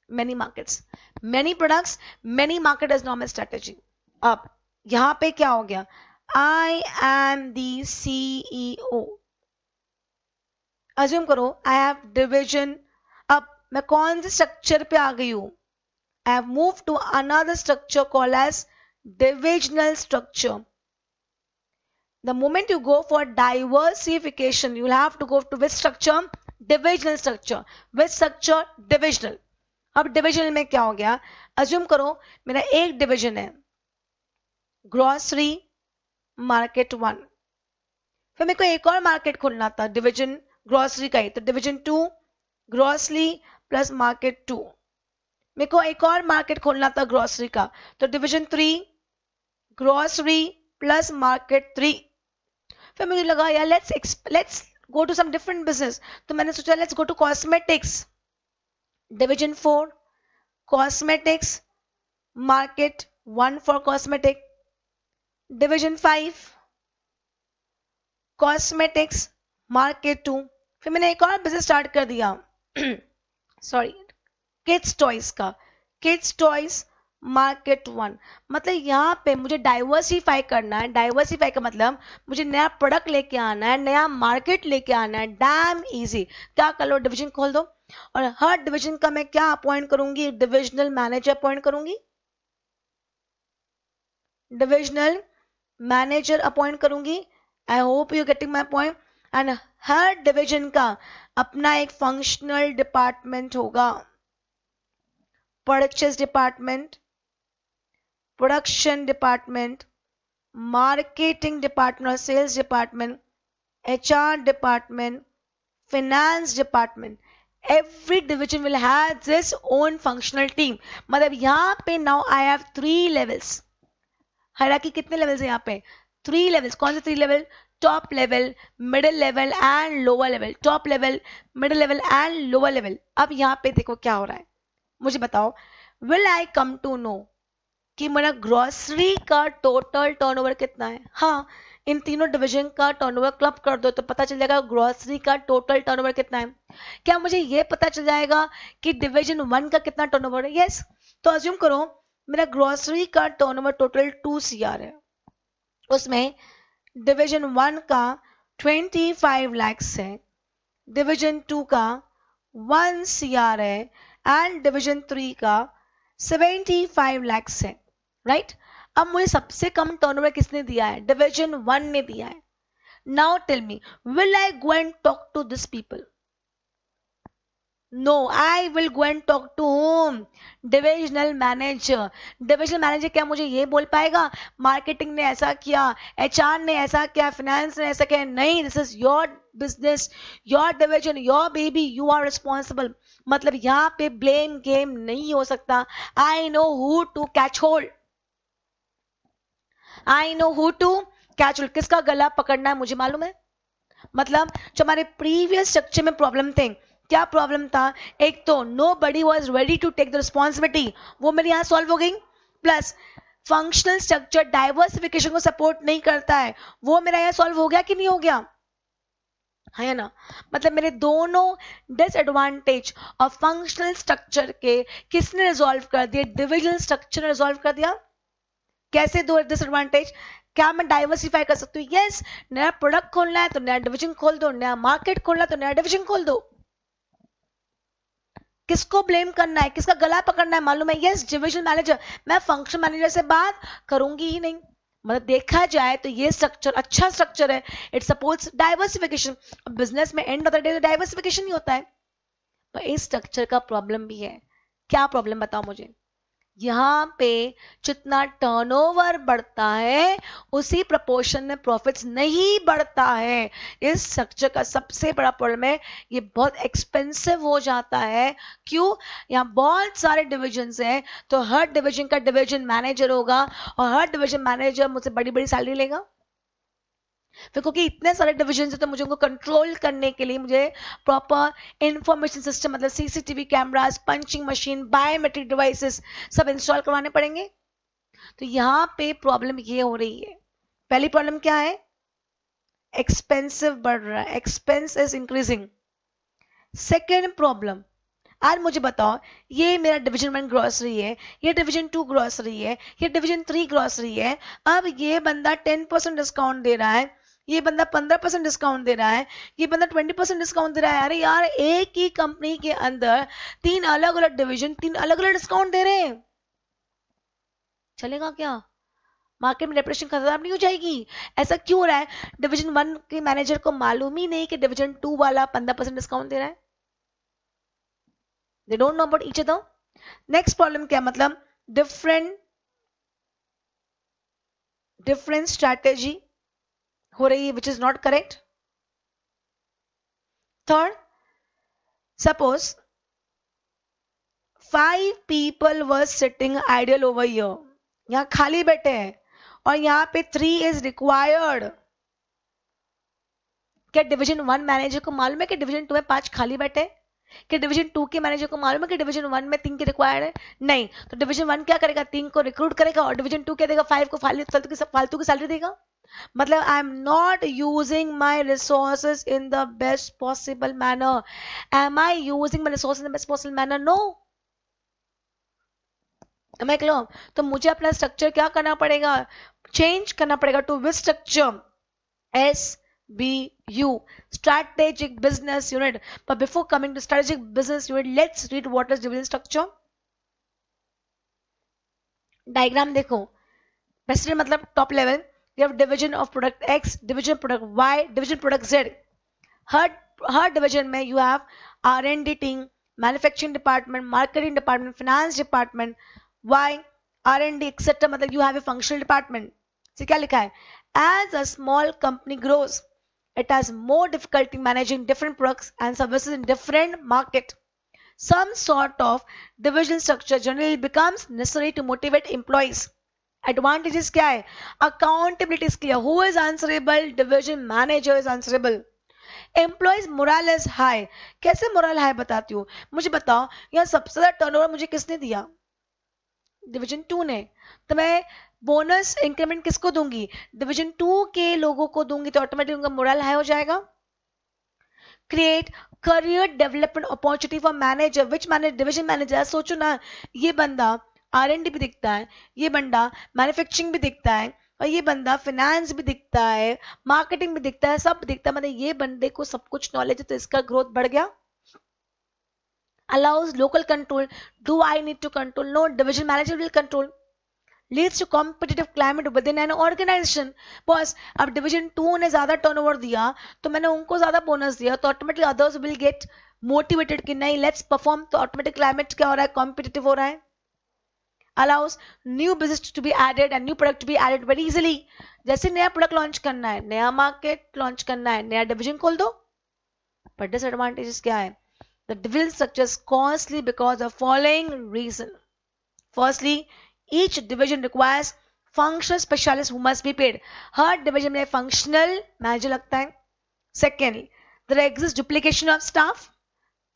many markets, many products, many market is not my strategy. अब यहां पे क्या हो गया, I am the CEO. Assume करो आई हैव डिविजन। अब मैं कौन से स्ट्रक्चर पे आ गई हूं, I have move to another structure called as divisional structure. The moment you go for diversification, you will have to go to which structure? Divisional structure. Which structure? Divisional. अब divisional में क्या हो गया, assume करो मेरा एक division है grocery market 1, फिर मेरे को एक और मार्केट खोलना था डिविजन ग्रोसरी का ही, तो डिविजन 2 ग्रोसरी प्लस मार्केट 2। मेरे को एक और मार्केट खोलना था ग्रोसरी का, तो डिविजन 3 ग्रोसरी प्लस मार्केट 3। फिर मुझे लगा यार let's go to some different business, तो मैंने सोचा let's go to cosmetics, division 4 cosmetics market 1 for cosmetic, division 5 cosmetics market 2। फिर मैंने एक और बिजनेस स्टार्ट कर दिया सॉरी किड्स टॉयज का, किड्स टॉयज मार्केट 1। मतलब यहाँ पे मुझे डाइवर्सिफाई करना है। डाइवर्सिफाई का मतलब मुझे नया प्रोडक्ट लेके आना है, नया मार्केट लेके आना है। Dam easy. क्या कर लो, डिवीजन खोल दो और हर डिवीजन का मैं क्या अपॉइंट करूंगी, डिविजनल मैनेजर अपॉइंट करूंगी, डिविजनल मैनेजर अपॉइंट करूंगी। I hope you getting my point. And हर डिवीजन का अपना एक फंक्शनल डिपार्टमेंट होगा, purchase department, production department, marketing department और sales department, HR department, finance department. Every division will have its own functional team. मतलब यहाँ पे now I have 3 levels. हालांकि कितने levels हैं यहाँ पे, 3 levels. कौन से 3 level? Top level, middle level and lower level. Top level, middle level and lower level. अब यहाँ पे देखो क्या हो रहा है, मुझे बताओ, will I come to know कि मेरा ग्रोसरी का टोटल टर्नओवर कितना है? हाँ, इन तीनों डिवीजन का टर्नओवर क्लब कर दो तो पता चल जाएगा ग्रोसरी का टोटल टर्नओवर कितना है। क्या मुझे ये पता चल जाएगा कि डिवीजन 1 का कितना टर्नओवर है? यस। तो अज्यूम करो मेरा ग्रोसरी का टर्नओवर टोटल 2 CR है, उसमें डिवीजन 1 का 25 lakhs है, डिवीजन 2 का 1 CR है एंड डिवीजन 3 का 75 lakhs है, राइट? अब मुझे सबसे कम टर्नओवर किसने दिया है? डिवीजन 1 ने दिया है। Now tell me, will I go and talk to this people? No, I will go and talk to whom? Divisional manager. Divisional manager क्या मुझे ये बोल पाएगा मार्केटिंग ने ऐसा किया, एचआर ने ऐसा किया, फाइनेंस ने ऐसा किया? नहीं, this is your business, your division, your baby, you are responsible. मतलब यहाँ पे ब्लेम गेम नहीं हो सकता। I know who to catch hold, I know who to catch hold. किसका गला पकड़ना है मुझे मालूम है। मतलब जो हमारे प्रीवियस स्ट्रक्चर में प्रॉब्लम थे, क्या प्रॉब्लम था? एक तो nobody was ready to take the responsibility, वो मेरे यहाँ सॉल्व हो गई। प्लस फंक्शनल स्ट्रक्चर डाइवर्सिफिकेशन को सपोर्ट नहीं करता है, वो मेरा यहाँ सॉल्व हो गया कि नहीं हो गया? है ना? मतलब मेरे दोनों डिसएडवांटेज और फंक्शनल स्ट्रक्चर के किसने रिजॉल्व कर दिए? डिविजनल स्ट्रक्चर ने रिजॉल्व कर दिया। कैसे दो डिसएडवांटेज? क्या मैं डाइवर्सिफाई कर सकती हूँ? यस। नया प्रोडक्ट खोलना है तो नया डिवीजन खोल दो, नया मार्केट खोलना है तो नया डिवीजन खोल दो। किसको ब्लेम करना है, किसका गला पकड़ना है मालूम है? Yes, division manager. मैं फंक्शन मैनेजर से बात करूंगी ही नहीं। मतलब देखा जाए तो ये स्ट्रक्चर अच्छा स्ट्रक्चर है, इट सपोर्ट्स डाइवर्सिफिकेशन। बिजनेस में एंड ऑफ द डे तो डाइवर्सिफिकेशन ही होता है, पर इस स्ट्रक्चर का प्रॉब्लम भी है। क्या प्रॉब्लम बताओ मुझे? यहाँ पे जितना टर्नओवर बढ़ता है उसी प्रोपोर्शन में प्रॉफिट्स नहीं बढ़ता है। इस स्ट्रक्चर का सबसे बड़ा प्रॉब्लम है, ये बहुत एक्सपेंसिव हो जाता है। क्यों? यहाँ बहुत सारे डिविजन्स हैं, तो हर डिवीजन का डिवीजन मैनेजर होगा और हर डिवीजन मैनेजर मुझसे बड़ी बड़ी सैलरी लेगा। फिर क्योंकि इतने सारे डिविजन है तो मुझे उनको कंट्रोल करने के लिए मुझे प्रॉपर इंफॉर्मेशन सिस्टम मतलब CCTV cameras, punching machine, biometric devices सब इंस्टॉल करवाने पड़ेंगे। तो यहाँ पे प्रॉब्लम ये हो रही है। पहली प्रॉब्लम क्या है? एक्सपेंसिव बढ़ रहा है, expense is increasing. Second problem, आज मुझे बताओ, ये मेरा डिवीजन 1 ग्रॉसरी है, ये डिवीजन 2 ग्रॉसरी है, ये डिवीजन 3 ग्रॉसरी है। अब ये बंदा 10% डिस्काउंट दे रहा है, ये बंदा 15% डिस्काउंट दे रहा है, ये बंदा 20% डिस्काउंट दे रहा है। अरे यार, एक ही कंपनी के अंदर 3 अलग अलग डिवीजन 3 अलग अलग डिस्काउंट दे रहे हैं, चलेगा क्या? मार्केट में रेपुटेशन खराब नहीं हो जाएगी? ऐसा क्यों हो रहा है? डिवीजन 1 के मैनेजर को मालूम ही नहीं कि डिवीजन 2 वाला 15% डिस्काउंट दे रहा है। They don't know about each other. Next problem क्या मतलब? different strategy हो रही है which is not correct. Third, suppose 5 people were sitting idle over here. यहाँ खाली बैठे हैं और यहाँ पे 3 is required. क्या डिवीजन 1 मैनेजर को मालूम है कि डिवीजन 2 में 5 खाली बैठे हैं? कि डिवीजन 2 के मैनेजर को मालूम है कि डिवीजन 1 में 3 के रिक्वायर्ड है? नहीं। तो डिवीजन 1 क्या करेगा? 3 को रिक्रूट करेगा और डिवीजन 2 क्या देगा? 5 को फालतू की सैलरी देगा। मतलब I am not using my resources in the best possible manner. Am I using my resources in the best possible manner? No. Am I clear? तो मुझे अपना स्ट्रक्चर क्या करना पड़ेगा? चेंज करना पड़ेगा to which structure? SBU, strategic business unit. But before coming to strategic business unit, let's read what is division structure. Diagram देखो। President मतलब top level. You have division of product X, division product Y, division product Z. Her division में you have R&D team, manufacturing department, marketing department, finance department, Y, R&D etc. मतलब you have a functional department. से क्या लिखा है? As a small company grows, it has more difficulty managing different products and services in different market. Some sort of division structure generally becomes necessary to motivate employees. Advantages क्या है? Accountability is clear. Who is answerable? Division manager is answerable. Employees morale is high. कैसे morale high बताती हूँ? मुझे बताओ, यहाँ सबसे ज्यादा टर्नओवर मुझे किसने दिया? डिवीजन 2 ने। तो मैं बोनस इंक्रीमेंट किसको दूंगी? डिवीजन 2 के लोगों को दूंगी, तो ऑटोमेटिक उनका मोरल हाई हो जाएगा। Create career development opportunity for manager. Which manager? Division manager. सोचो ना, ये बंदा R&D भी दिखता है, ये बंदा मैन्युफैक्चरिंग भी दिखता है, और ये बंदा फाइनेंस भी दिखता है, मार्केटिंग भी दिखता है, सब दिखता है। मतलब ये बंदे को सब कुछ नॉलेज है, तो इसका ग्रोथ बढ़ गया। Allows local control. Do I need to control? No, division manager will control. Leads to competitive climate within an organization. Boss, अब डिवीजन 2 ने ज्यादा टर्नओवर दिया तो मैंने उनको ज्यादा बोनस दिया, तो automatically others will get motivated कि नहीं, लेट्स परफॉर्म। तो ऑटोमेटिक क्लाइमेट क्या हो रहा है? कॉम्पिटिटिव हो रहा है। Allows new business to be added and new product to be added very easily. जैसे नया प्रोडक्ट लॉन्च करना है, नया मार्केट लॉन्च करना है, नया डिवीजन खोल दो। पर डिसएडवांटेजेस क्या है? The division structure is costly because of following reason. Firstly, each division requires functional specialists who must be paid. Her division में functional manager लगता है. Secondly, there exists duplication of staff.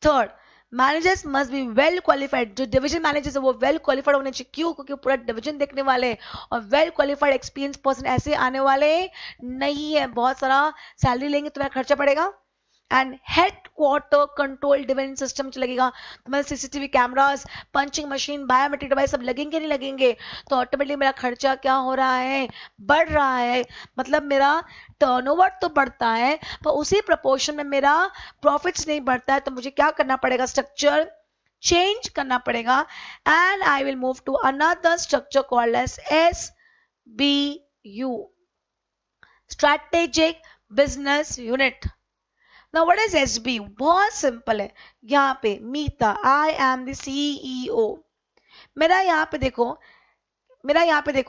Third, managers must be well qualified. जो division managers है वो well qualified होने चाहिए। क्यों? क्योंकि पूरा division देखने वाले और well qualified experienced person ऐसे आने वाले नहीं है। बहुत सारा सैलरी लेंगे, तुम्हारा खर्चा पड़ेगा। And headquarter control division system लगेगा, तुम्हारे CCTV cameras, punching machine, biometric device सब लगेंगे नहीं लगेंगे? तो ऑटोमेटिकली मेरा खर्चा क्या हो रहा है? बढ़ रहा है। मतलब मेरा टर्नओवर तो बढ़ता है पर उसी प्रोपोर्शन में मेरा प्रॉफिट्स नहीं बढ़ता है। तो मुझे क्या करना पड़ेगा? स्ट्रक्चर चेंज करना पड़ेगा। And I will move to another structure called as SBU, strategic business unit. Now what is SBU? बहुत सिंपल है। यहाँ पे मीता, I am the CEO. मेरा यहाँ पे देखो,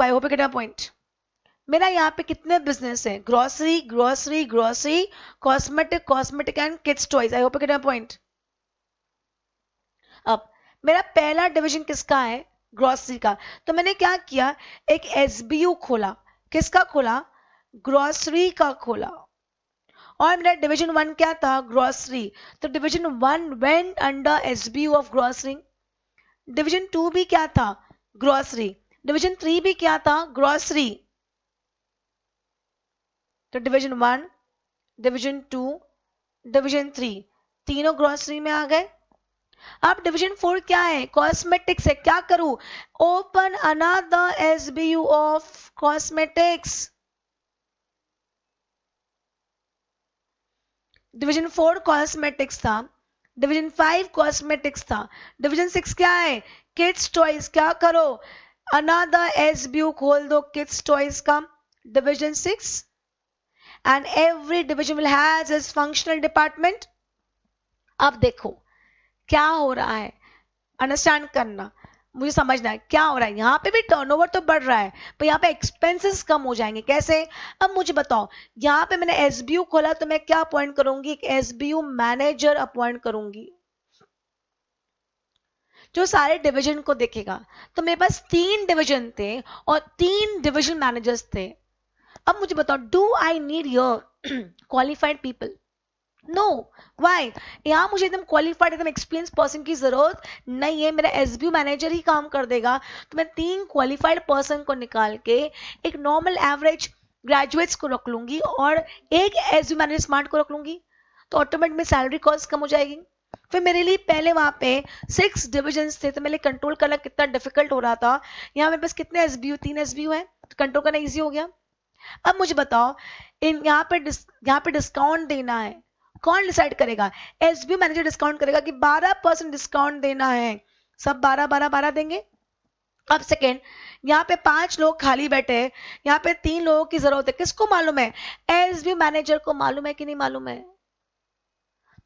आई hope you get my point. मेरा यहाँ पे कितने बिजनेस है, grocery grocery grocery, cosmetic cosmetic and kids toys. I hope you get my point. अब मेरा पहला डिवीजन किसका है, ग्रोसरी का। तो मैंने क्या किया, एक एसबीयू खोला। किसका खोला, ग्रोसरी का खोला। और मेरा डिवीजन 1 क्या था, ग्रोसरी। तो division 1 went under SBU of grocery. Division 2 भी क्या था, ग्रोसरी। डिवीजन 3 भी क्या था, ग्रोसरी। तो डिवीजन 1, डिवीजन 2, डिवीजन 3, तीनों ग्रोसरी में आ गए। अब डिवीजन 4 क्या है, कॉस्मेटिक्स है। क्या करूं, open another SBU of cosmetics. Division 4 cosmetics था, डिवीजन 5 कॉस्मेटिक्स था, डिवीजन 6 क्या है, किड्स टॉयज। क्या करो, अनदर एसबीयू खोल दो किड्स टॉयज का, division 6। And every division will has its functional department. अब देखो क्या हो रहा है, अंडरस्टैंड करना, मुझे समझना है क्या हो रहा है। यहाँ पे भी टर्नओवर तो बढ़ रहा है, पर यहाँ पे एक्सपेंसेस कम हो जाएंगे। कैसे, अब मुझे बताओ, यहाँ पे मैंने एसबीयू खोला तो मैं क्या अपॉइंट करूंगी, एक एसबीयू मैनेजर अपॉइंट करूंगी जो सारे डिवीजन को देखेगा। तो मेरे पास 3 डिवीजन थे और 3 डिवीजन मैनेजर्स थे। अब मुझे बताओ, do I need your qualified people, know why. यहाँ मुझे एकदम क्वालिफाइड एकदम एक्सपीरियंस पर्सन की जरूरत नहीं है, मेरा एसबीयू मैनेजर ही काम कर देगा। तो मैं 3 क्वालिफाइड पर्सन को निकाल के एक नॉर्मल एवरेज ग्रेजुएट्स को रख लूंगी और एक एसबीयू मैनेजर स्मार्ट को रख लूंगी। तो ऑटोमेटिक में सैलरी कॉस्ट कम हो जाएगी। फिर मेरे लिए पहले वहां पे 6 डिविजन्स थे, तो मेरे कंट्रोल करना कितना डिफिकल्ट हो रहा था। यहाँ मेरे पास कितने एसबीयू, 3 एसबीयू है, तो कंट्रोल करना इजी हो गया। अब मुझे बताओ, यहाँ पे डिस्काउंट देना है, कौन डिसाइड करेगा, एसबीयू मैनेजर डिस्काउंट करेगा कि 12% डिस्काउंट देना है, सब 12 देंगे। अब सेकेंड, यहाँ पे 5 लोग खाली बैठे हैं, यहाँ पे 3 लोगों की जरूरत है, किसको मालूम है, एसबीयू मैनेजर को मालूम है कि नहीं मालूम है।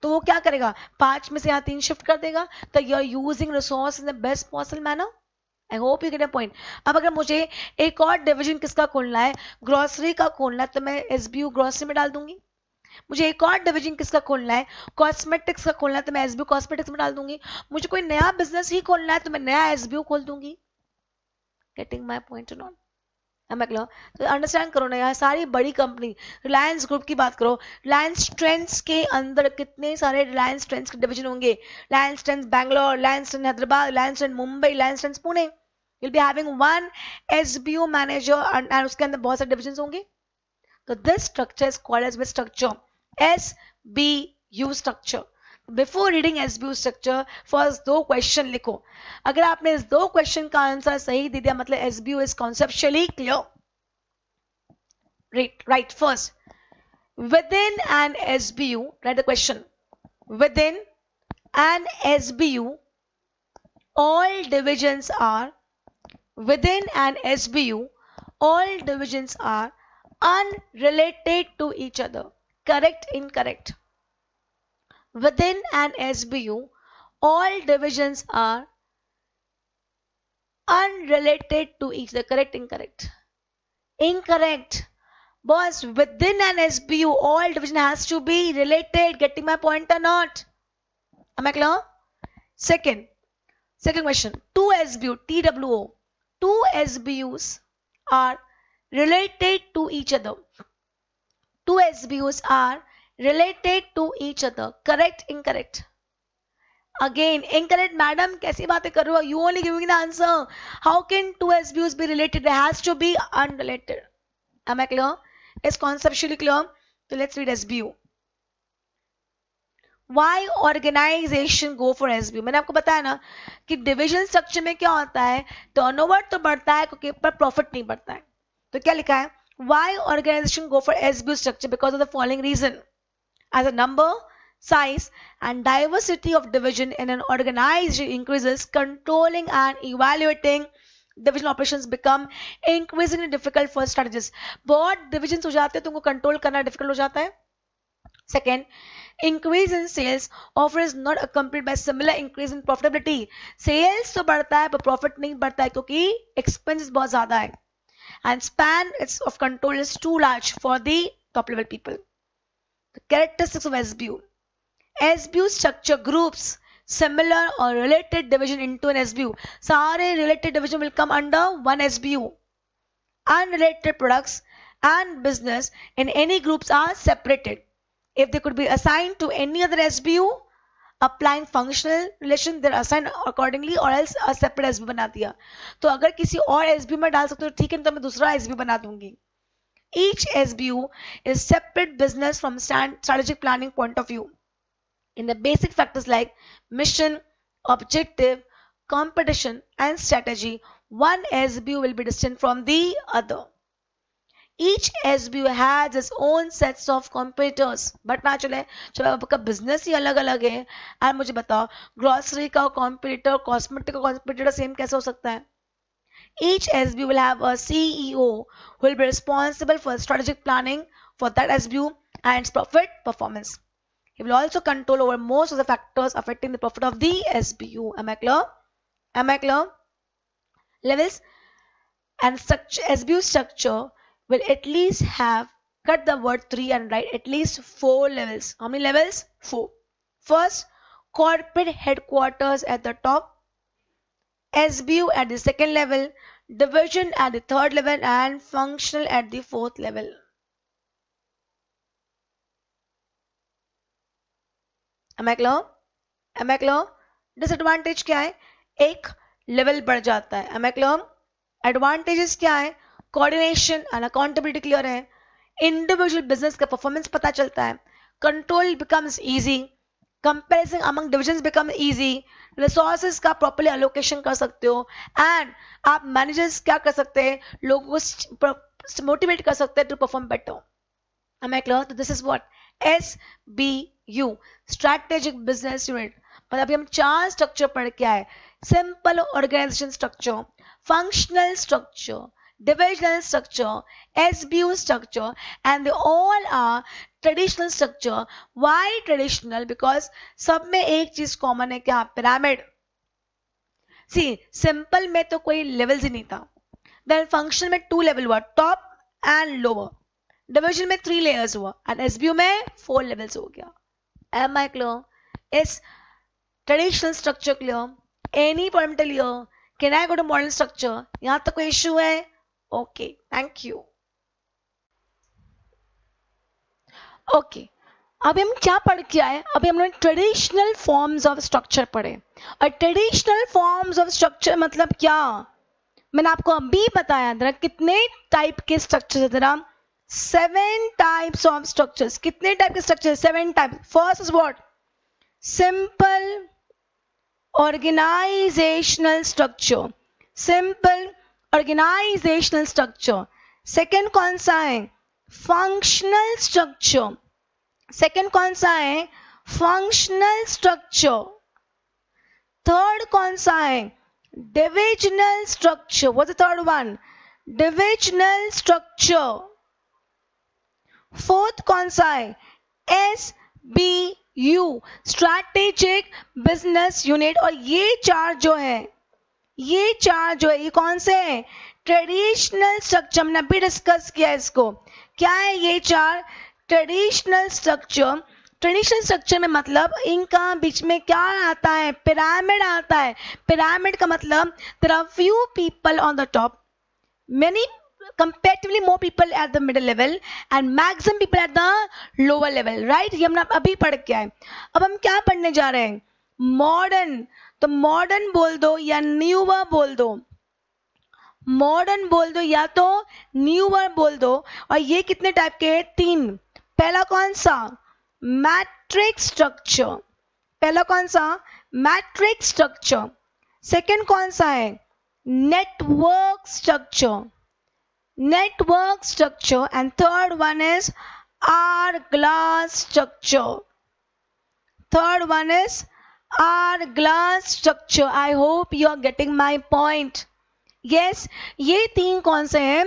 तो वो क्या करेगा, 5 में से यहाँ 3 शिफ्ट कर देगा। तो you are using resource in the best possible manner. I hope you get a point. अब अगर मुझे एक और डिवीजन किसका खोलना है, ग्रोसरी का खोलना है, तो मैं एसबीयू ग्रोसरी में डाल दूंगी। मुझे एक और डिवीजन किसका खोलना है, कॉस्मेटिक्स का खोलना है, तो मैं एसबीयू कॉस्मेटिक्स में डाल दूंगी। मुझे कोई नया बिजनेस ही खोलना है तो मैं नया एसबीयू खोल दूंगी। गेटिंग माई पॉइंट नॉट, तो अंडरस्टैंड करो ना यार, सारी बड़ी कंपनी, रिलायंस ग्रुप की बात करो, रिलायंस ट्रेंड्स के अंदर कितने सारे रिलायंस ट्रेंड्स के डिवीजन होंगे, Reliance Trends Bangalore, Reliance Trends Hyderabad, Reliance Trends Mumbai, Reliance Trends Pune. Will be having one SBU manager and उसके अंदर बहुत सारे डिविजन होंगे। तो this structure is called as structure, SBU structure. Before reading SBU structure, first 2 question लिखो। अगर आपने इस 2 क्वेश्चन का आंसर सही दे दिया, मतलब SBU is conceptually clear. Right, first, within an SBU, write the question. Within an SBU, all divisions are, within an SBU, all divisions are unrelated to each other. Correct, incorrect? Within an SBU, all divisions are unrelated to each other. Correct, incorrect? Incorrect. Boss, within an SBU, all division has to be related. Getting my point or not? Am I clear? Second question. 2 SBU, TWO. 2 SBUs are related to each other. 2 SBUs are related to each other. Correct, incorrect? Again, incorrect, madam. कैसी बातें कर रहे हो? You only giving the answer. How can 2 SBUs be related? They has to be unrelated. Am I clear? Is conceptually clear? So let's read SBU. Why organization go for SBU? मैंने आपको बताया ना कि डिविजन स्ट्रक्चर में क्या होता है, turnover तो बढ़ता है क्योंकि पर प्रॉफिट नहीं बढ़ता है। तो क्या लिखा है, Why organization go for SBU structure? Because of the following reason. As a number, size and diversity of division in an organization increases, controlling and evaluating division operations become increasingly difficult for strategists. बहुत divisions हो जाते हैं, तुमको control करना difficult हो जाता है. Second, increase in sales often is not accompanied by similar increase in profitability. Sales तो बढ़ता है पर profit नहीं बढ़ता है क्योंकि expenses बहुत ज़्यादा है. And span of control is too large for the top level people. The characteristics of SBU. SBU structure groups similar or related division into an SBU. सारे related division will come under one SBU. Unrelated products and business in any groups are separated. If they could be assigned to any other SBU, applying functional relation, they're assigned accordingly, or else a separate SBU बना दिया. तो अगर किसी और SBU में डाल सकते हो ठीक है, तो मैं दूसरा SBU बना दूंगी. Each SBU is separate business from strategic planning point of view. In the basic factors like mission, objective, competition, and strategy, one SBU will be distinct from the other. Each SBU has its own sets of competitors. But ना चले चलो आपका business ही अलग अलग है. और मुझे बताओ ग्रोसरी का कॉम्पिटिटर कॉस्मेटिक का कॉम्पिटिटर सेम कैसे हो सकता है? Each SBU will have a CEO who will be responsible for strategic planning for that SBU and its profit performance. He will also control over most of the factors affecting the profit of the SBU. Am I clear? Am I clear? Levels and SBU structure will at least have, cut the word 3 and write at least 4 levels. How many levels? 4. First, corporate headquarters at the top, SBU at the second level, division at the third level, and functional at the fourth level. Am I clear? Am I clear? Disadvantage क्या है? एक level बढ़ जाता है. Am I clear? Advantages क्या है? Coordination and accountability clear है. Individual business का performance पता चलता है. Control becomes easy. Comparison among divisions become easy. Resources का properly allocation कर सकते हो. And आप managers क्या कर सकते हैं? लोगों को motivate कर सकते हैं to perform better. Am I clear? So this is what SBU, Strategic Business Unit. मतलब अभी हम 4 स्ट्रक्चर पढ़ के आए. Simple organization structure, functional structure, divisional structure, SBU structure, and they all are traditional structure. Why traditional? Because सब में एक चीज कॉमन है क्या? पिरामिड. See, simple में तो कोई लेवल्स ही नहीं था. Then functional में 2 लेवल हुआ, top and lower. डिविजन में 3 लेयर्स हुआ एंड एसबीयू में 4 लेवल्स हो गया. Am I clear? Is traditional structure clear? Any point clear? Can I go to modern structure? यहां तक कोई इश्यू है? Okay, thank you. ओके, अभी हम क्या पढ़ के आए? अभी हमने ट्रेडिशनल फॉर्म्स ऑफ स्ट्रक्चर पढ़े. और ट्रेडिशनल फॉर्म्स ऑफ स्ट्रक्चर मतलब क्या? मैंने आपको अभी बताया जरा कितने टाइप के स्ट्रक्चर है. जरा 7 types of structures. कितने टाइप के structure? 7 types. First is what? Simple organizational structure. Simple organizational structure. Second कौन सा है? Functional structure. Second कौन सा है? Functional structure. Third कौन सा है? Divisional structure. What's the third one? Divisional structure. Fourth कौन सा है? SBU, strategic business unit. और ये चार जो है ये कौन से हैं? Traditional structure. हमने अभी डिस्कस किया इसको. क्या है ये चार? Traditional structure. ट्रेडिशनल स्ट्रक्चर में मतलब इनका बीच में क्या आता है? पिरामिड आता है. पिरामिड का मतलब there are few people on the top, many comparatively more people at the middle level and maximum people at the lower level, right? ये हमने अभी पढ़ के आए. अब हम क्या पढ़ने जा रहे हैं? मॉडर्न. तो मॉडर्न बोल दो या न्यूअर बोल दो. मॉडर्न बोल दो या तो न्यूअर बोल दो. और ये कितने टाइप के हैं? 3. पहला कौन सा? Matrix structure. पहला कौन सा? Matrix structure. सेकंड कौन सा है? Network structure. Network structure. And third one is hourglass structure. Third one is hourglass structure. I hope you are getting my point. Yes, ये 3 कौन से हैं?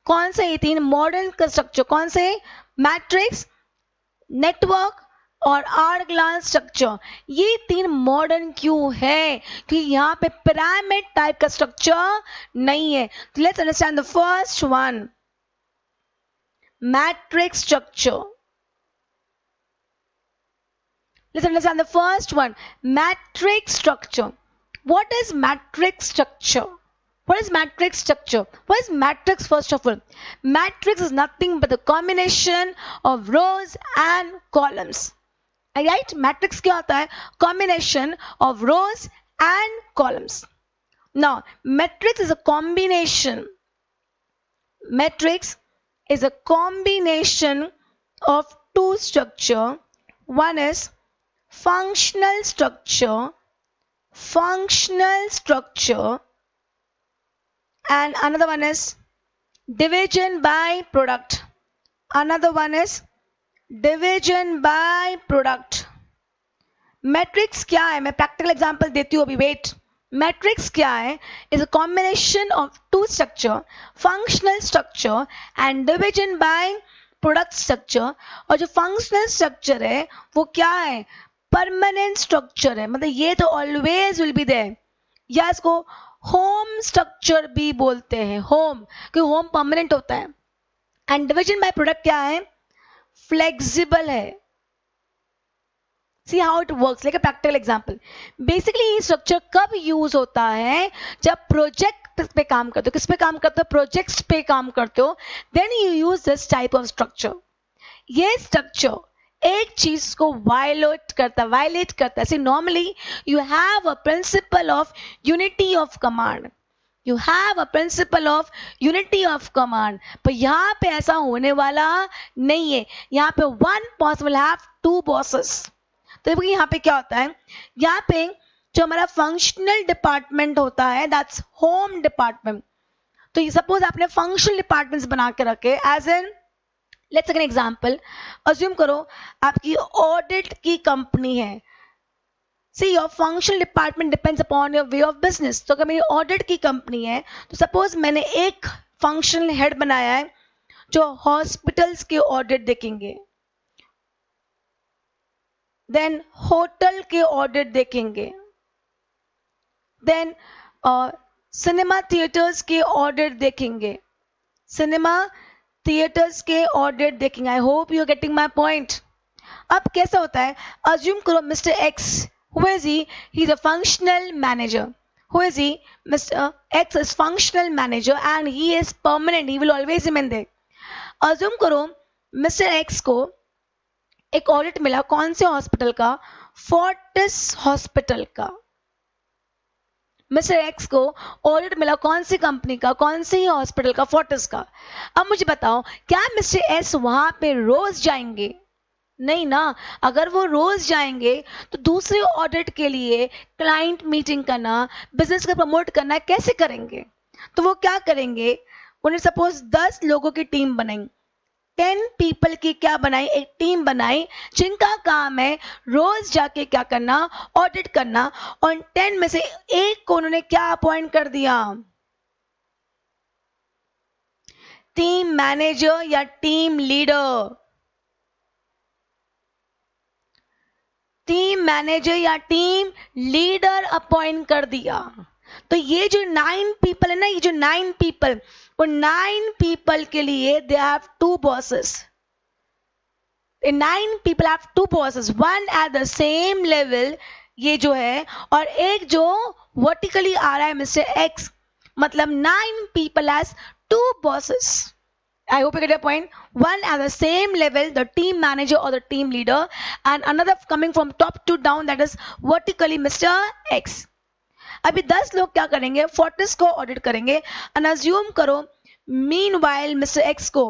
कौन से ये 3 मॉडर्न का स्ट्रक्चर कौन से? मैट्रिक्स, नेटवर्क और आवर ग्लास स्ट्रक्चर। ये तीन मॉडर्न क्यों है? क्योंकि यहाँ पे पिरामिड टाइप का स्ट्रक्चर नहीं है। तो let's understand the first one, matrix structure. Let's understand the first one, matrix structure. What is matrix structure? What is matrix structure? What is matrix first of all? Matrix is nothing but the combination of rows and columns. Alright? Matrix क्या होता है? Combination of rows and columns. Now, matrix is a combination. Matrix is a combination of two structure. One is functional structure, and another one is division by product. Another one is division by product. Matrix क्या है? मैं practical example देती हूँ अभी, wait. Matrix क्या है? Is a combination of two structure, functional structure and division by product structure. और जो फंक्शनल स्ट्रक्चर है वो क्या है? परमानेंट स्ट्रक्चर है, मतलब ये तो ऑलवेज विल बी देयर, या इसको होम स्ट्रक्चर भी बोलते हैं, होम, क्योंकि होम परमानेंट होता है। एंड डिविजन बाय प्रोडक्ट क्या है? फ्लेक्सिबल है। See how it works, like a practical example. Basically ये स्ट्रक्चर कब यूज होता है? जब प्रोजेक्ट पे काम करते हो। किस पे काम करते हो? प्रोजेक्ट्स पे काम करते हो, then you use this type of structure. ये स्ट्रक्चर एक चीज को वायलेट करता है। Normally you have a principle of unity of command, you have a principle of unity of command, पर यहाँ पे ऐसा होने वाला नहीं है। यहाँ पे one boss will have two bosses. तो यहाँ पे क्या होता है? यहाँ पे जो हमारा फंक्शनल डिपार्टमेंट होता है, दैट्स होम डिपार्टमेंट। तो सपोज आपने फंक्शनल डिपार्टमेंट्स बना के रखे, as an let's take an example. Assume करो आपकी ऑडिट की कंपनी है। See your functional department depends upon your way of business. तो अगर मेरी ऑडिट की कंपनी है तो सपोज मैंने एक फंक्शनल हेड बनाया है जो हॉस्पिटल्स के ऑडिट देखेंगे, देन होटल के ऑडिट देखेंगे, देन सिनेमा थिएटर्स के ऑडिट देखेंगे, सिनेमा थिएटर्स के ऑडिट देखेंगे। I hope you are getting my point. अब कैसा होता है? अज्यूम करो mister X, who is he? He is a functional manager. Who is he? Mister X is functional manager and he is permanent, he will always remain there. Assume करो mister X को एक audit मिला, कौन से hospital का? Fortis hospital का। Mister X को audit मिला कौन सी कंपनी का? कौन से ही हॉस्पिटल का? फोर्टिस का। अब मुझे बताओ, क्या मिस्टर एस वहां पे रोज जाएंगे? नहीं ना। अगर वो रोज जाएंगे तो दूसरे ऑडिट के लिए क्लाइंट मीटिंग करना, बिजनेस को प्रमोट करना कैसे करेंगे? तो वो क्या करेंगे? उन्हें सपोज 10 लोगों की टीम बनाई, 10 पीपल की क्या बनाई? एक टीम बनाई, जिनका काम है रोज जाके क्या करना? ऑडिट करना। और 10 में से एक को उन्होंने क्या अपॉइंट कर दिया? टीम मैनेजर या टीम लीडर। टीम मैनेजर या टीम लीडर अपॉइंट कर दिया। तो ये जो 9 पीपल है ना, ये जो 9 पीपल, वो 9 पीपल के लिए they have 2 bosses. 9 people have 2 bosses, one at the same level, ये जो है, और एक जो वर्टिकली आ रहा है मिस्टर एक्स, मतलब 9 people has 2 bosses. I hope you get your point. One at the same level, the team manager or the team leader, and another coming from top to down, that is vertically Mr. X. अभी 10 लोग क्या करेंगे? Fortis को audit करेंगे। and assume करो meanwhile Mr. X को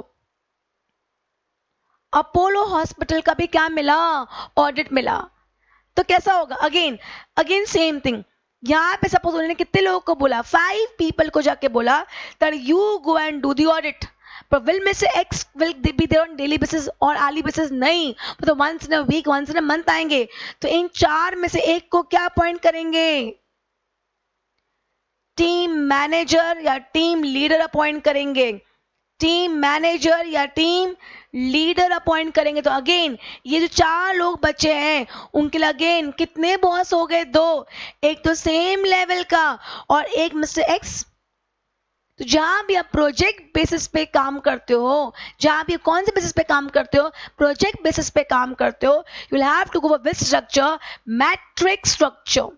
Apollo hospital का भी क्या मिला? ऑडिट मिला। तो कैसा होगा? Again same thing. यहाँ पे सपोज उन्होंने कितने लोगों को बोला? 5 पीपल को जाके बोला that you go and do the audit. But will Mr. X will be there on daily basis और hourly basis? नहीं, तो once in a week, once in a month आएंगे। तो इन 4 में से एक को क्या अपॉइंट करेंगे? टीम मैनेजर या टीम लीडर अपॉइंट करेंगे। टीम मैनेजर या टीम लीडर अपॉइंट करेंगे। तो अगेन ये जो 4 लोग बचे हैं उनके लिए अगेन कितने बॉस हो गए? 2। एक तो सेम लेवल का और एक मिस्टर एक्स। तो जहां भी आप प्रोजेक्ट बेसिस पे काम करते हो, जहां भी कौन से बेसिस पे काम करते हो, प्रोजेक्ट बेसिस पे काम करते हो, you will have to go with structure, matrix structure.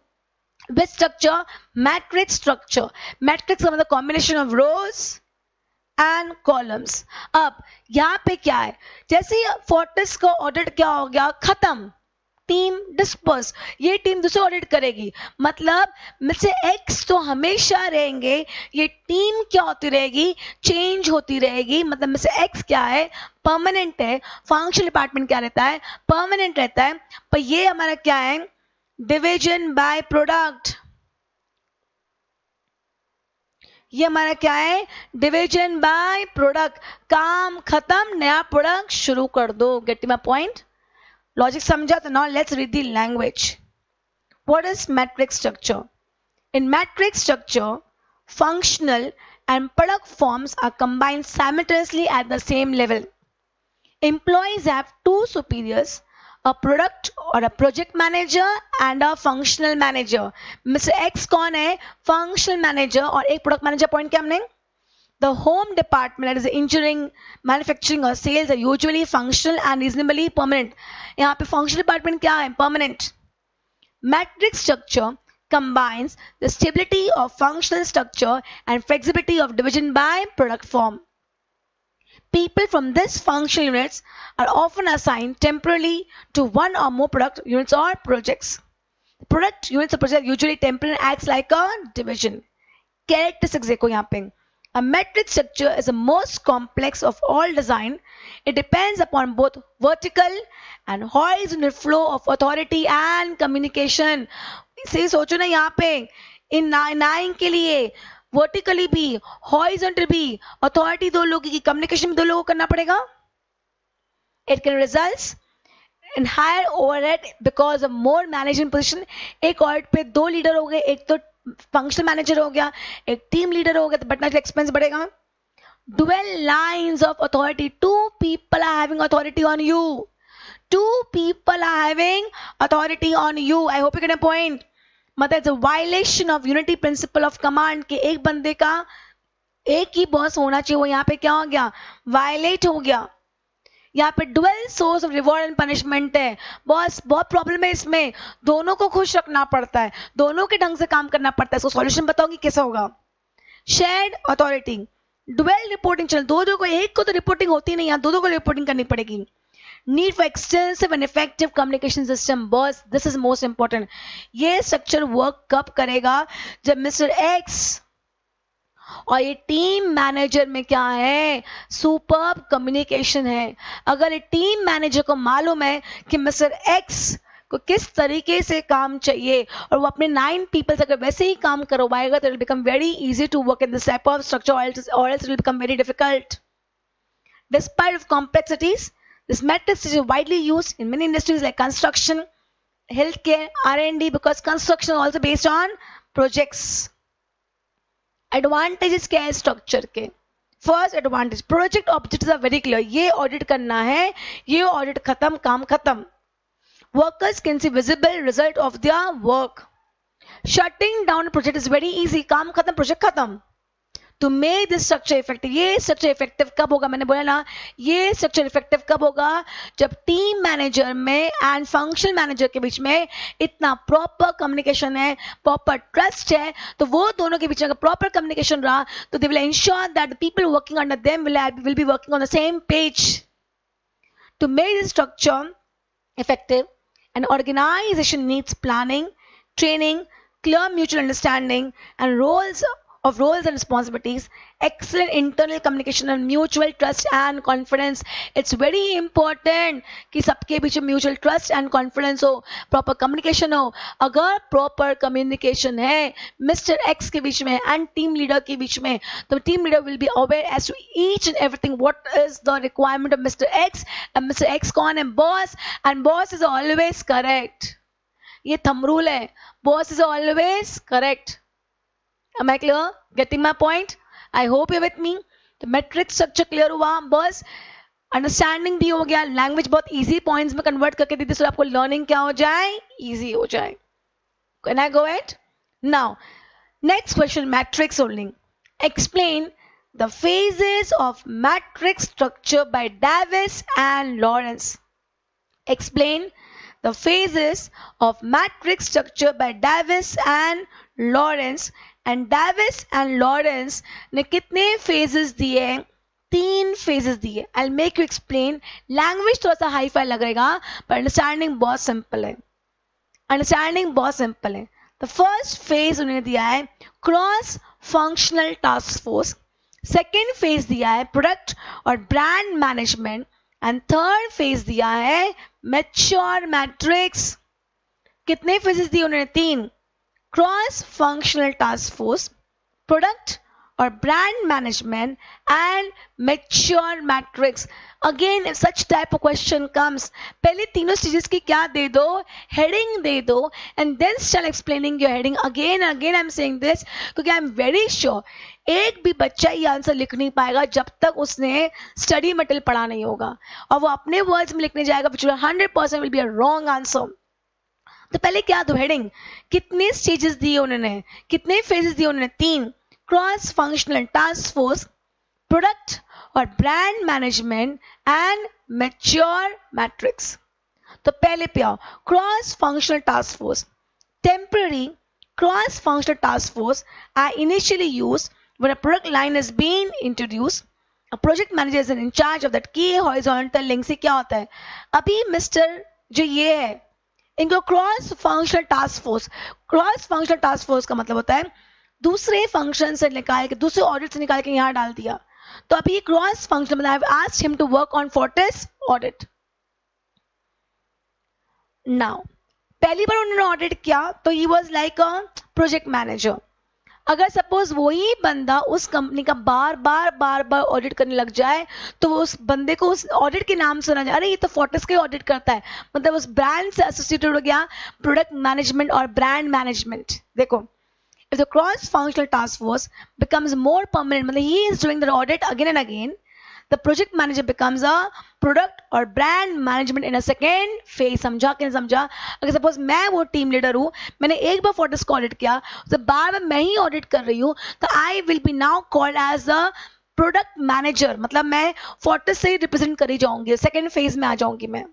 With structure, matrix structure. Matrix का मतलब combination of rows and columns. अब यहां पे क्या है, जैसे फोर्टिस का ऑडिट क्या हो गया, खत्म, टीम डिस्पर्स, ये टीम दूसरे ऑडिट करेगी। मतलब मिस्टर एक्स तो हमेशा रहेंगे, ये टीम क्या होती रहेगी, चेंज होती रहेगी। मतलब मिस्टर एक्स क्या है, परमानेंट है। फंक्शनल डिपार्टमेंट क्या रहता है, परमानेंट रहता है। पर ये हमारा क्या है, डिवीजन बाय प्रोडक्ट। ये हमारा क्या है, डिवीजन बाय प्रोडक्ट। काम खत्म, नया प्रोडक्ट शुरू कर दो। Gate my point? लॉजिक समझा? तो now let's read the language. What is matrix structure? In matrix structure, functional and product forms are combined simultaneously at the same level. Employees have 2 superiors, a product or a project manager and a functional manager. Mr. X कौन है, functional manager, और एक product manager point किया हमने। The home department, that is engineering, manufacturing or sales, are usually functional and reasonably permanent. यहाँ पे functional department क्या है, permanent. Matrix structure combines the stability of functional structure and flexibility of division by product form. People from these functional units are often assigned temporarily to one or more product units or projects. Product units or projects usually temporarily acts like a division. Characteristics देखो यहाँ पे। A matrix structure is the most complex of all design. It depends upon both vertical and horizontal flow of authority and communication. इसे सोचो ना यहाँ पे, इन 9 के लिए वर्टिकली भी, हॉरिजॉन्टल भी, अथॉरिटी 2 लोगों की, कम्युनिकेशन भी 2 लोगों को करना पड़ेगा। It can result in higher overhead because of more management position. एक ऑडिट पे 2 लीडर हो गए, एक तो फंक्शनल मैनेजर हो गया, एक टीम लीडर हो गया, तो बटना एक्सपेंस बढ़ेगा। Dual lines of authority. 2 people are having authority on you. 2 people are having authority on you. I hope you get a point. मतलब it's a violation of unity principle of command कि एक बंदे का एक ही boss होना चाहिए, वो यहाँ पे क्या हो गया, वायलेट हो गया। यहाँ पे dual source of reward and punishment है। बॉस बहुत प्रॉब्लम है इसमें, दोनों को खुश रखना पड़ता है, दोनों के ढंग से काम करना पड़ता है। इसको सॉल्यूशन बताऊंगी कैसा होगा। Shared authority, dual reporting channel, दो को, एक को तो रिपोर्टिंग होती नहीं, यहाँ दो को रिपोर्टिंग करनी पड़ेगी। Need for extensive and effective communication system. Boss this is most important. ये स्ट्रक्चर वर्क कब करेगा, जब मिस्टर एक्स और ये टीम मैनेजर में क्या है, सुपर्ब कम्युनिकेशन है। अगर ये टीम मैनेजर को मालूम है कि मिस्टर एक्स को किस तरीके से काम चाहिए और वो अपने 9 पीपल अगर वैसे ही काम करवाएगा, तो it will become very easy to work in this type of structure, or else it will become very difficult. Despite of complexities, this matrix is widely used in many industries like construction, healthcare, R&D, because construction is also based on projects. Advantages क्या है structure के? First advantage, project objectives are very clear. ये audit करना है, ये audit खत्म, काम खत्म। Workers can see visible result of their work. Shutting down project is very easy, काम खत्म, प्रोजेक्ट खत्म। To make this structure effective, ये स्ट्रक्चर इफेक्टिव कब होगा, मैंने बोला ना, ये स्ट्रक्चर इफेक्टिव कब होगा, जब टीम मैनेजर में एंड फंक्शनल मैनेजर के बीच में इतना प्रॉपर कम्युनिकेशन है, प्रॉपर ट्रस्ट है। तो वो दोनों के बीच में प्रॉपर कम्युनिकेशन रहा तो they will ensure that the people working under them will be working on the same page. To make this structure effective, an organization needs planning, training, clear mutual understanding, and roles and responsibilities, excellent internal communication and mutual trust and confidence. It's very important कि सबके बीच में mutual trust and confidence हो, proper communication हो। अगर proper communication है Mr. X के बीच में and team leader के बीच में, तो team leader will be aware as to each and everything what is the requirement of Mr. X, and Mr. X कौन है, boss, and boss is always correct. ये thumb rule है, boss is always correct. Am I clear? Getting my point? I hope you're with me. तो matrix structure clear हुआ, बस understanding भी हो गया, लैंग्वेज बहुत इजी पॉइंट्स में कन्वर्ट करके दी थी, सो आपको लर्निंग क्या हो जाए, इजी हो जाए. Can I go it now? Next question, matrix only. Explain the phases of matrix structure by Davis and Lawrence. Explain the phases of matrix structure by Davis and Lawrence. And Davis and Lawrence ने कितने phases दिए? 3 phases दिए. I'll make you explain. Language थोड़ा सा hi fi लगेगा, पर understanding बहुत सिंपल है. अंडरस्टैंडिंग बहुत सिंपल है. The first phase उन्होंने दिया है cross functional task force. Second phase दिया है प्रोडक्ट और brand management. And third phase दिया है मैच्योर मैट्रिक्स. कितने फेजेस दिए उन्होंने? 3. Cross functional task force, product और brand management and mature matrix. Again if such type of question comes, पहले तीनों स्टेजेस की क्या दे दो, हेडिंग दे दो, and then start explaining your heading. Again again I am saying this क्योंकि I am very sure एक भी बच्चा ये आंसर लिख नहीं पाएगा जब तक उसने स्टडी मटेरियल पढ़ा नहीं होगा, और वो अपने वर्ड्स में लिखने जाएगा which will 100% will be a wrong answer. तो पहले क्या दो, हेडिंग. कितने स्टेजेस दिए उन्होंने, कितने फेजेस दिए उन्होंने? 3. Cross functional task force, product और brand management and mature matrix. तो पहले पे आओ, cross functional task force. Temporary cross functional task force are initially used when a product line is being introduced. A project manager is in charge of that key horizontal link. से क्या होता है? अभी mister जो ये है, इनको cross functional task force, cross functional task force का मतलब होता है दूसरे फंक्शन से निकाल के, दूसरे ऑडिट से निकाल के यहाँ डाल दिया. तो अभी क्रॉस फंक्शनल मतलब I have asked him to work on Fortis audit. Now पहली बार उन्होंने ऑडिट किया तो he was like a project manager. अगर सपोज वही बंदा उस कंपनी का बार बार ऑडिट करने लग जाए तो उस बंदे को उस ऑडिट के नाम सुना जाए, अरे ये तो फोर्टिस का ऑडिट करता है, मतलब उस ब्रांड से एसोसिएटेड हो गया प्रोडक्ट मैनेजमेंट और ब्रांड मैनेजमेंट. देखो, if the cross functional task force becomes more permanent, मतलब he is doing the audit again and again, the project manager becomes a product और brand management in a second phase. समझा कि नहीं समझा? अगर suppose मैं वो टीम लीडर हूँ, मैंने एक बार फोर्टिस को ऑडिट किया, तो बार बार मैं ही ऑडिट कर रही हूँ, तो I will be now called as a product manager. मतलब मैं फोर्टिस से ही रिप्रेजेंट करी जाऊंगी, सेकेंड फेज में आ जाऊंगी मैं.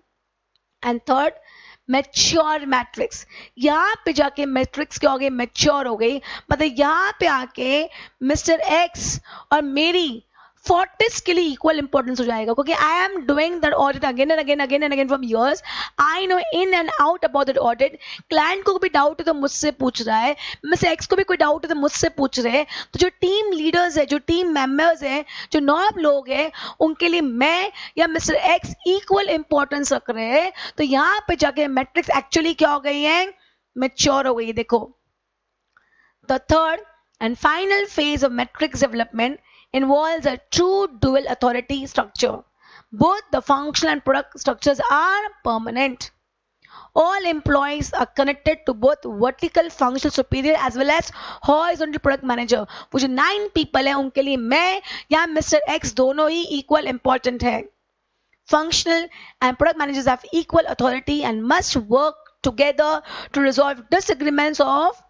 And third, mature matrix. यहाँ पे जाके मैट्रिक्स क्या हो गई? मैच्योर हो गई. मतलब यहाँ पे आके मिस्टर एक्स और मेरी फोर्टिस के लिए इक्वल इंपॉर्टेंस हो जाएगा, क्योंकि I am doing that audit again and again again and again from years. I know in and out about that audit. Client को भी डाउट है तो मुझसे पूछ रहा है, मिस्टर एक्स को भी कोई डाउट है तो मुझसे पूछ रहे हैं. तो जो टीम लीडर्स है, जो टीम मेंबर्स हैं, जो 9 लोग हैं, उनके लिए मैं या मिस्टर एक्स इक्वल इंपॉर्टेंस रख रहे हैं. तो यहाँ पे जाके मैट्रिक्स एक्चुअली क्या हो गई है? मैच्योर हो गई. देखो, the third and final phase of matrix development involves a true dual authority structure. Both the functional and product structures are permanent. All employees are connected to both vertical functional superior as well as horizontal product manager. वो जो 9 people हैं, उनके लिए मैं या mister x दोनों ही equal important है. Functional and product managers have equal authority and must work together to resolve disagreements of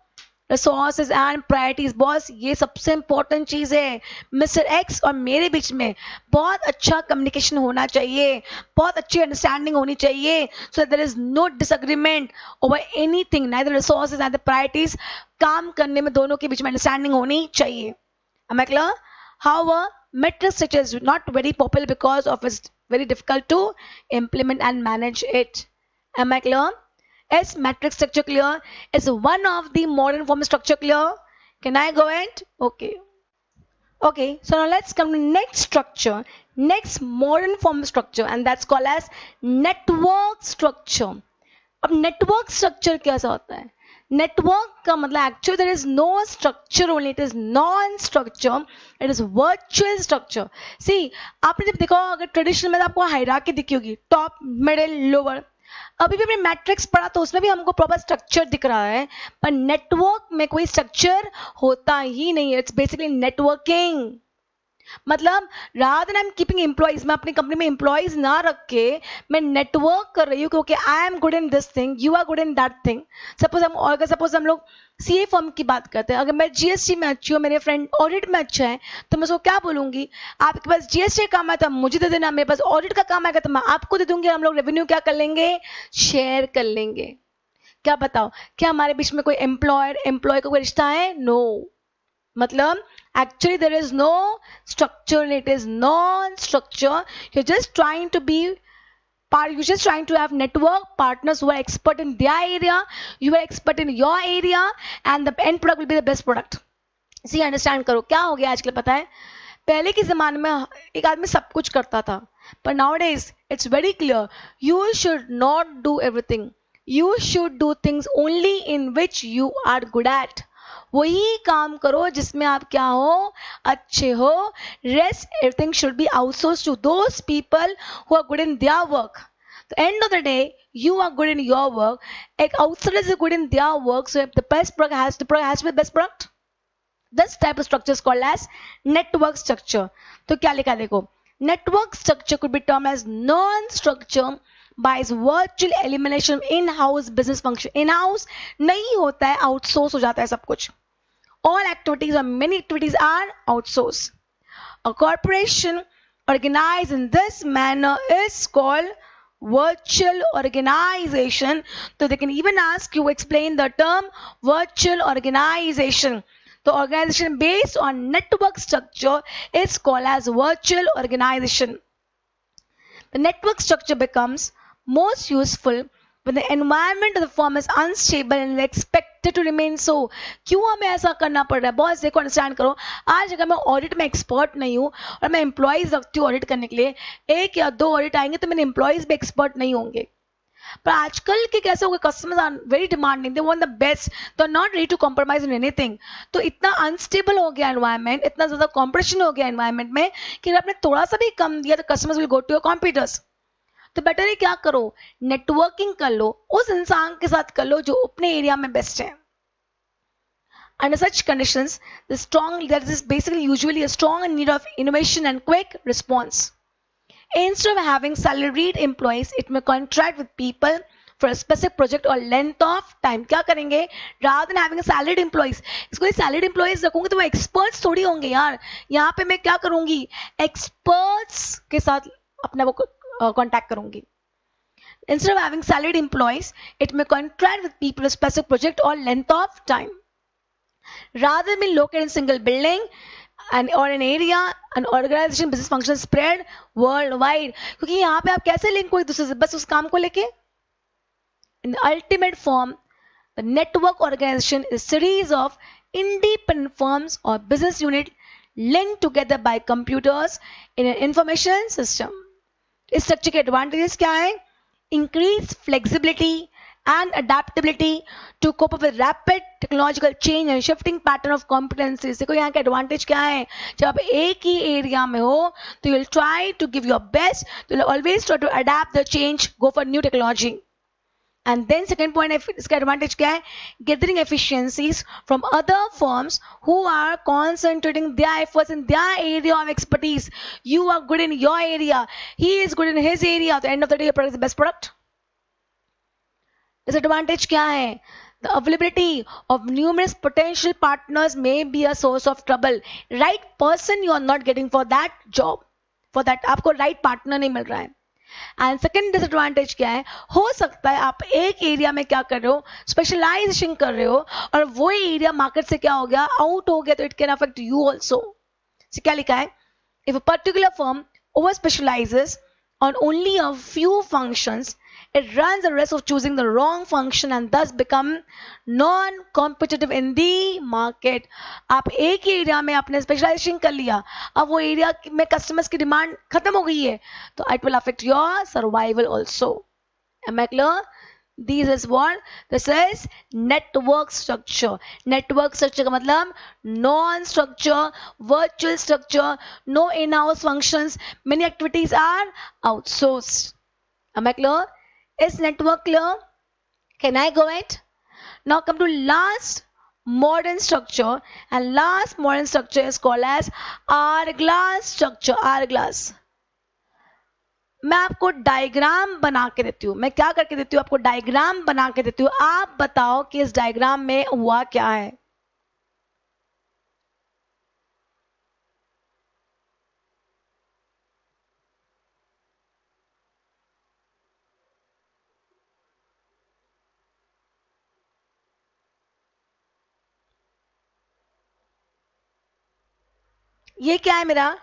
resources and priorities. Boss, ये सबसे इंपॉर्टेंट चीज है. मिस्टर एक्स और मेरे बीच में बहुत अच्छा कम्युनिकेशन होना चाहिए, बहुत अच्छी अंडरस्टैंडिंग होनी चाहिए, so there is no disagreement over anything, neither resources neither priorities. काम करने में दोनों के बीच में अंडरस्टैंडिंग होनी चाहिए. Am I clear? However, metric structure is not very popular because of it's very difficult to implement and manage it. Am I clear? Is matrix structure clear? Is one of the modern form structure clear? Can I go ahead? Okay. Okay, so now let's come to next structure, next modern form structure, and that's called as network structure. अब network structure कैसा होता है? Network का मतलब actually there is no structure only, it is non-structure, it is virtual structure. See, आपने जब देखा अगर ट्रेडिशनल में आपको हायरार्की दिखी होगी, टॉप, मिडिल, लोअर. अभी भी हमने मैट्रिक्स पढ़ा तो उसमें भी हमको प्रॉपर स्ट्रक्चर दिख रहा है, पर नेटवर्क में कोई स्ट्रक्चर होता ही नहीं है. It's basically networking. मतलब rather I am keeping employees, मैं अपनी कंपनी में एम्प्लॉइज ना रख के मैं नेटवर्क कर रही हूँ क्योंकि I am good in this thing, you are good in that thing. Suppose हम लोग सीए फर्म की बात करते हैं, अगर मैं जीएसटी में अच्छी हूँ, मेरे फ्रेंड ऑडिट में अच्छा है, तो मैं उसको क्या बोलूंगी, आपके पास जीएसटी का काम है तो मुझे दे देना, मेरे पास ऑडिट का काम आएगा तो मैं आपको दे दूंगी, हम लोग रेवेन्यू क्या कर लेंगे, शेयर कर लेंगे. क्या बताओ, क्या हमारे बीच में कोई एम्प्लॉयर एम्प्लॉय का कोई रिश्ता है? नो. मतलब actually there is no structure, it is non-structure. You're just trying to have network partners who are expert in their area, you are expert in your area, and the end product will be the best product. See, understand करो क्या हो गया आजकल. पता है पहले के जमाने में एक आदमी सब कुछ करता था, पर nowadays it's very clear, you should not do everything, you should do things only in which you are good at. वही काम करो जिसमें आप क्या हो, अच्छे हो. Rest everything should be outsource to those people who are good in their work. The end of the day, you are good in your work. Ek outsider is good in their work, so if the product has to be the best product. This type of structure is called as network structure. तो क्या लिखा देखो, network structure could be termed as non-structure by its virtual elimination of in-house business function. In-house नहीं होता है, outsource हो जाता है सब कुछ. All activities or many activities are outsourced. A corporation organized in this manner is called virtual organization. So they can even ask you explain the term virtual organization. The organization based on network structure is called as virtual organization. The network structure becomes most useful when the environment of the firm is unstable and is expected to remain so. क्यों हमें ऐसा करना पड़ रहा है boss? देखो understand करो, आज अगर मैं ऑडिट में एक्सपर्ट नहीं हूँ और मैं एम्प्लॉइज रखती हूँ ऑडिट करने के लिए, एक या दो ऑडिट आएंगे तो मेरे एम्प्लॉइज भी एक्सपर्ट नहीं होंगे. पर आजकल के कैसे हो गए, customers are very demanding, they want the best, they are not ready to compromise in anything. तो इतना अनस्टेबल हो गया एनवायरमेंट, इतना ज्यादा कॉम्पिटिशन हो गया एनवायरमेंट में कि अगर आपने थोड़ा सा भी कम दिया तो customers will go to your competitors. तो बेटर है क्या करो, नेटवर्किंग कर लो, उस इंसान के साथ कर लो जो अपने एरिया में बेस्ट है. Under such conditions, that is basically usually a strong need of innovation and quick response. Instead of having salaried employees, it may contract with people for a specific project or length of time. क्या करेंगे, rather than having a salaried employees, इसको salaried employees रखूंगे तो वो experts थोड़ी होंगे यार. यहाँ पे मैं क्या करूंगी, experts के साथ अपने वो contact करूंगी. Instead of having salaried employees, it may contract with people for a specific project or length of time. Rather than located in single building or an area, an organization business function spread worldwide. क्योंकि यहाँ पे आप कैसे link हो एक दूसरे से, बस उस काम को लेके. In the ultimate form, the network organization is a series of independent firms or business units linked together by computers in an information system. इस स्ट्रक्चर के एडवांटेजेस क्या है, increased flexibility and adaptability to cope up with rapid technological change and shifting pattern of competencies. देखो यहाँ का advantage क्या है, जब आप एक ही एरिया में हो तो you will try to give your best, you will always try to adapt the change, go for new technology. And then second point इसका एडवांटेज क्या है, gathering efficiencies from other firms who are concentrating their efforts in their area of expertise. You are good in your area, he is good in his area. At the end of the day, your product is the best product. Disadvantage क्या है, the availability of numerous potential partners may be a source of trouble. Right person you are not getting for that job, for that आपको right partner नहीं मिल रहा है. And second disadvantage क्या है, हो सकता है आप एक एरिया में क्या कर रहे हो, स्पेशलाइजेशन कर रहे हो, और वो एरिया मार्केट से क्या हो गया, आउट हो गया, तो it can affect you also. क्या लिखा है, if a particular firm over specialises on only a few functions, it runs the risk of choosing the wrong function and thus become non-competitive in the market. आप एक ही area में आपने specialisation कर लिया, अब वो एरिया में कस्टमर्स की डिमांड खत्म हो गई है, तो it will affect your survival also. Am I clear? This is network structure. Network structure का मतलब non-structure, virtual structure, no in-house functions, many activities are outsourced. Am I clear? Is network clear? Can I go ahead? Now come to last modern structure, and last modern structure is called as hourglass structure. hourglass. मैं आपको diagram बना के देती हूँ, मैं क्या करके देती हूँ, आपको डायग्राम बना के देती हूँ, आप बताओ कि इस डायग्राम में हुआ क्या है. ये क्या है मेरा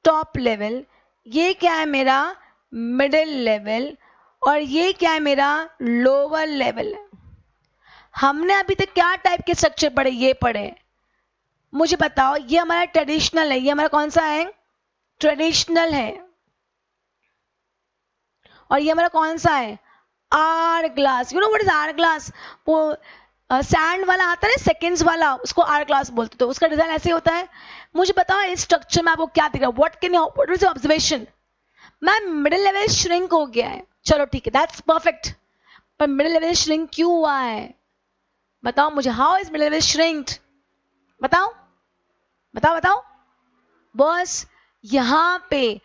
टॉप लेवल, ये क्या है मेरा मिडिल लेवल, और ये क्या है मेरा लोअर लेवल. हमने अभी तक क्या टाइप के स्ट्रक्चर पढ़े, ये पढ़े. मुझे बताओ, ये हमारा ट्रेडिशनल है, ये हमारा कौन सा है, ट्रेडिशनल है. और ये हमारा कौन सा है, hourglass. You know what is hourglass, वो सैंड वाला आता है ना, सेकेंड्स वाला, उसको आर ग्लास बोलते. तो उसका डिजाइन ऐसे होता है. मुझे बताओ इस स्ट्रक्चर में आपको क्या दिख रहा है, what is observation. Ma'am middle level shrink हो गया है, चलो ठीक है, दैट्स परफेक्ट. पर मिडिल लेवल श्रिंक क्यों हुआ है, बताओ मुझे. How is middle level shrinked, बताओ बताओ बताओ. बस यहां पे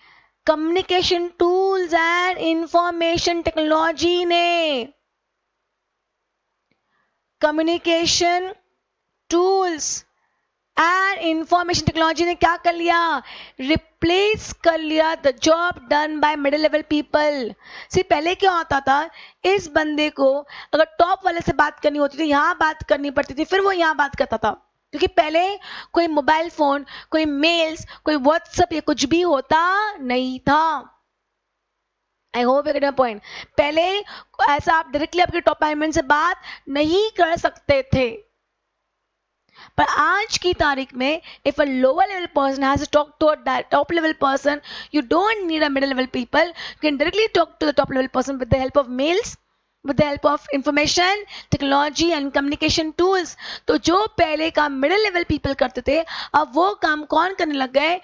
communication tools and information technology ने, communication tools and information technology ने क्या कर लिया, रिप्लेस कर लिया the job done by middle level people. See पहले क्या होता था, इस बंदे को अगर टॉप वाले से बात करनी होती थी, यहां बात करनी पड़ती थी, फिर वो यहां बात करता था. क्योंकि पहले कोई मोबाइल फोन, कोई मेल्स, कोई व्हाट्सएप, ये कुछ भी होता नहीं था. आई hope you get my point. पहले ऐसा आप डायरेक्टली आपके टॉप मैनेजमेंट से बात नहीं कर सकते थे. पर आज की तारीख में if a lower level person has to talk to a top level person, you don't need a middle level people. You can directly talk to the top level person with the help of mails, with the help of information technology and communication tools. तो जो पहले काम middle level people करते थे, अब वो काम कौन करने लग गए,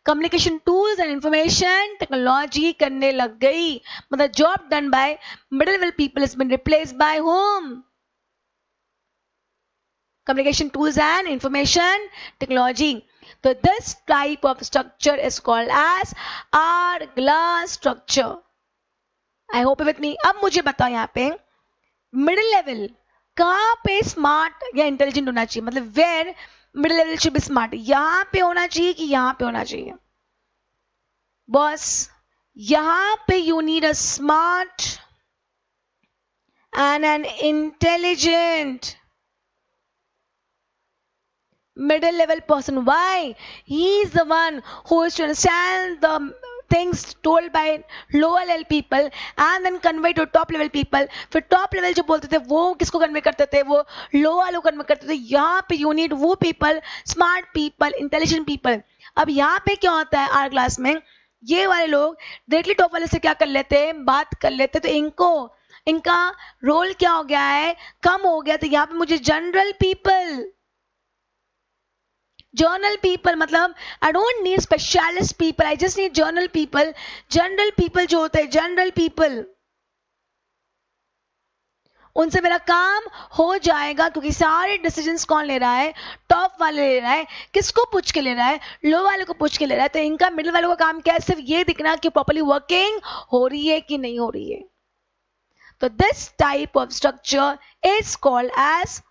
communication tools and information technology करने लग गई. मतलब job done by middle level people has been replaced by whom, communication tools and information technology. So this type of structure is called as hourglass structure. I hope you're with me. अब मुझे बताओ यहाँ पे middle level कहाँ पे smart या intelligent होना चाहिए, मतलब where middle level should be smart, यहाँ पे होना चाहिए कि यहाँ पे होना चाहिए. बॉस यहाँ पे you need a smart and an intelligent middle level person. Why? He is the one who is to understand the things told by lower level people and then convey to top level people. फिर top level जो बोलते थे वो किसको convey करते थे, वो lower वालों को कन्वे करते थे. यहाँ पे you need वो people, smart people, intelligent people. अब यहाँ पे क्या होता है आर क्लास में, ये वाले लोग डायरेक्टली टॉप वाले से क्या कर लेते हैं, बात कर लेते, तो इनका रोल क्या हो गया है, कम हो गया. तो यहाँ पे मुझे जनरल पीपल, जर्नल पीपल, मतलब I don't need specialist people, I just need journal people. General people जो होते हैं, जनरल पीपल, उनसे मेरा काम हो जाएगा. क्योंकि सारे डिसीजंस कौन ले रहा है, टॉप वाले ले रहा है. किसको पूछ के ले रहा है, लो वाले को पूछ के ले रहा है. तो इनका मिडिल वालों का काम क्या है, सिर्फ ये दिखना कि प्रॉपर्ली वर्किंग हो रही है कि नहीं हो रही है. तो this type of structure is called as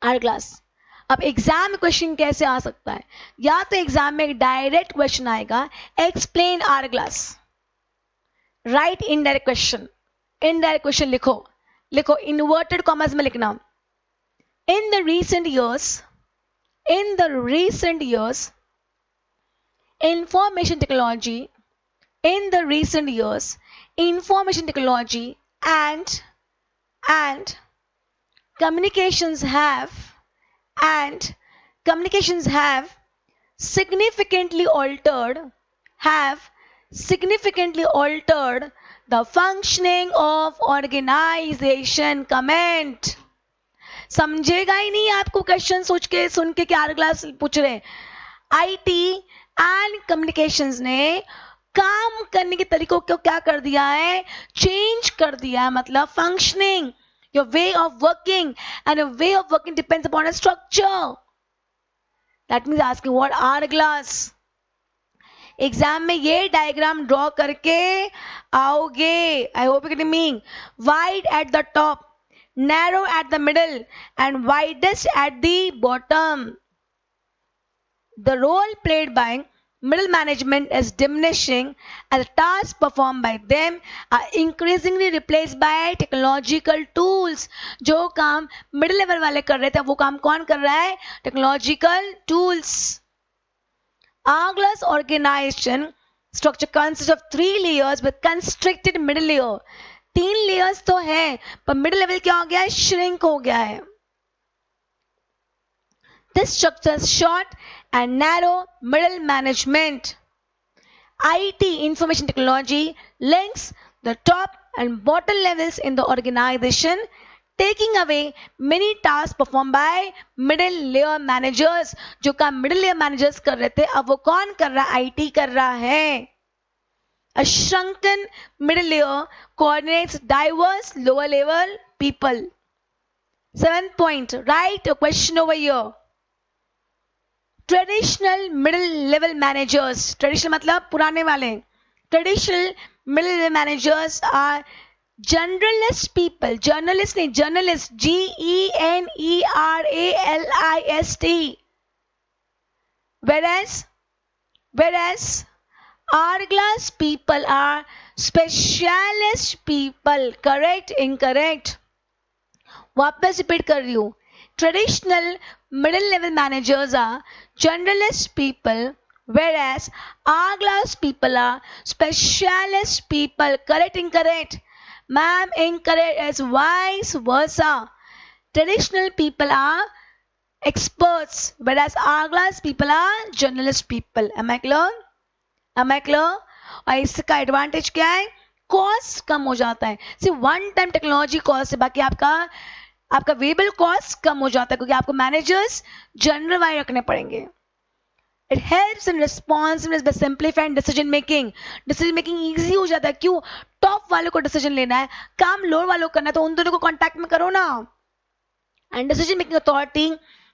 hourglass. अब एग्जाम में क्वेश्चन कैसे आ सकता है, या तो एग्जाम में एक डायरेक्ट क्वेश्चन आएगा, explain hourglass, right indirect question. Indirect question लिखो इन्वर्टेड कॉमर्स में लिखना. In the recent years information technology and communications have significantly altered the functioning of organization. Comment. समझेगा ही नहीं आपको क्वेश्चन सुन के क्या क्लास पूछ रहे. आईटी एंड कम्युनिकेशंस ने काम करने के तरीकों को क्या कर दिया है, चेंज कर दिया है. मतलब functioning, your way of working, and your way of working depends upon a structure. That means asking what hourglass. Exam में ये डायग्राम ड्रॉ करके आओगे. आई hope you getting me. Wide at the top, narrow at the middle, and widest at the bottom. The role played by middle management is diminishing as the tasks performed by them are increasingly replaced by technological tools. जो काम middle level वाले कर रहे थे वो काम कौन कर रहा है? Technological tools. Hourglass organization structure consists of 3 layers with constricted middle layer. 3 layers तो है पर middle level क्या हो गया है? Shrink हो गया है. This structure is short and narrow middle management. IT, information technology, links the top and bottom levels in the organization, taking away many tasks performed by middle layer managers. जो काम middle layer managers कर रहे थे अब वो कौन कर रहा है? IT कर रहा है. A shrunken middle layer coordinates diverse lower level people. 7th point, write a question over here. Traditional middle level managers, traditional मतलब पुराने वाले. Traditional middle level managers are generalist people. Journalist नहीं, journalist. GENERALIST. Whereas hourglass people are specialist people. Correct? Incorrect? वापस repeat कर रही हूँ. Traditional middle level managers are generalist people, whereas hourglass people are specialist people. Correct? Incorrect? Ma'am, incorrect. Is vice versa. Traditional people are experts, whereas hourglass people are generalist people. Am I clear? Am I clear? और इसका advantage क्या है? Cost कम हो जाता है. सिर्फ one time technology cost है, बाकी आपका वेरिएबल कॉस्ट कम हो जाता है क्योंकि आपको मैनेजर्स जनरल वाइज रखने पड़ेंगे. It helps in responsiveness by simplifying decision making. Decision making easy हो जाता है. क्यों? टॉप वालों को डिसीजन लेना है, काम लोअर वालों को करना है, तो उन दोनों को कॉन्टैक्ट में करो ना. And decision making authority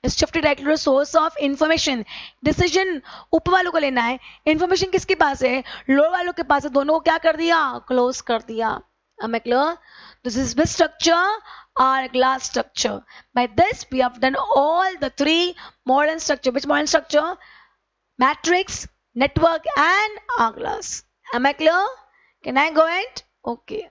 is shifted directly to the source of information. Decision ऊपर वालों को लेना है, information किसके पास है? लोअर वालों के पास है. दोनों को क्या कर दिया? क्लोज कर दिया. Am I clear? This is which structure? Hourglass structure. By this we have done all the 3 modern structure. Which modern structure? Matrix, network and hourglass. Am I clear? Can I go ahead? Okay.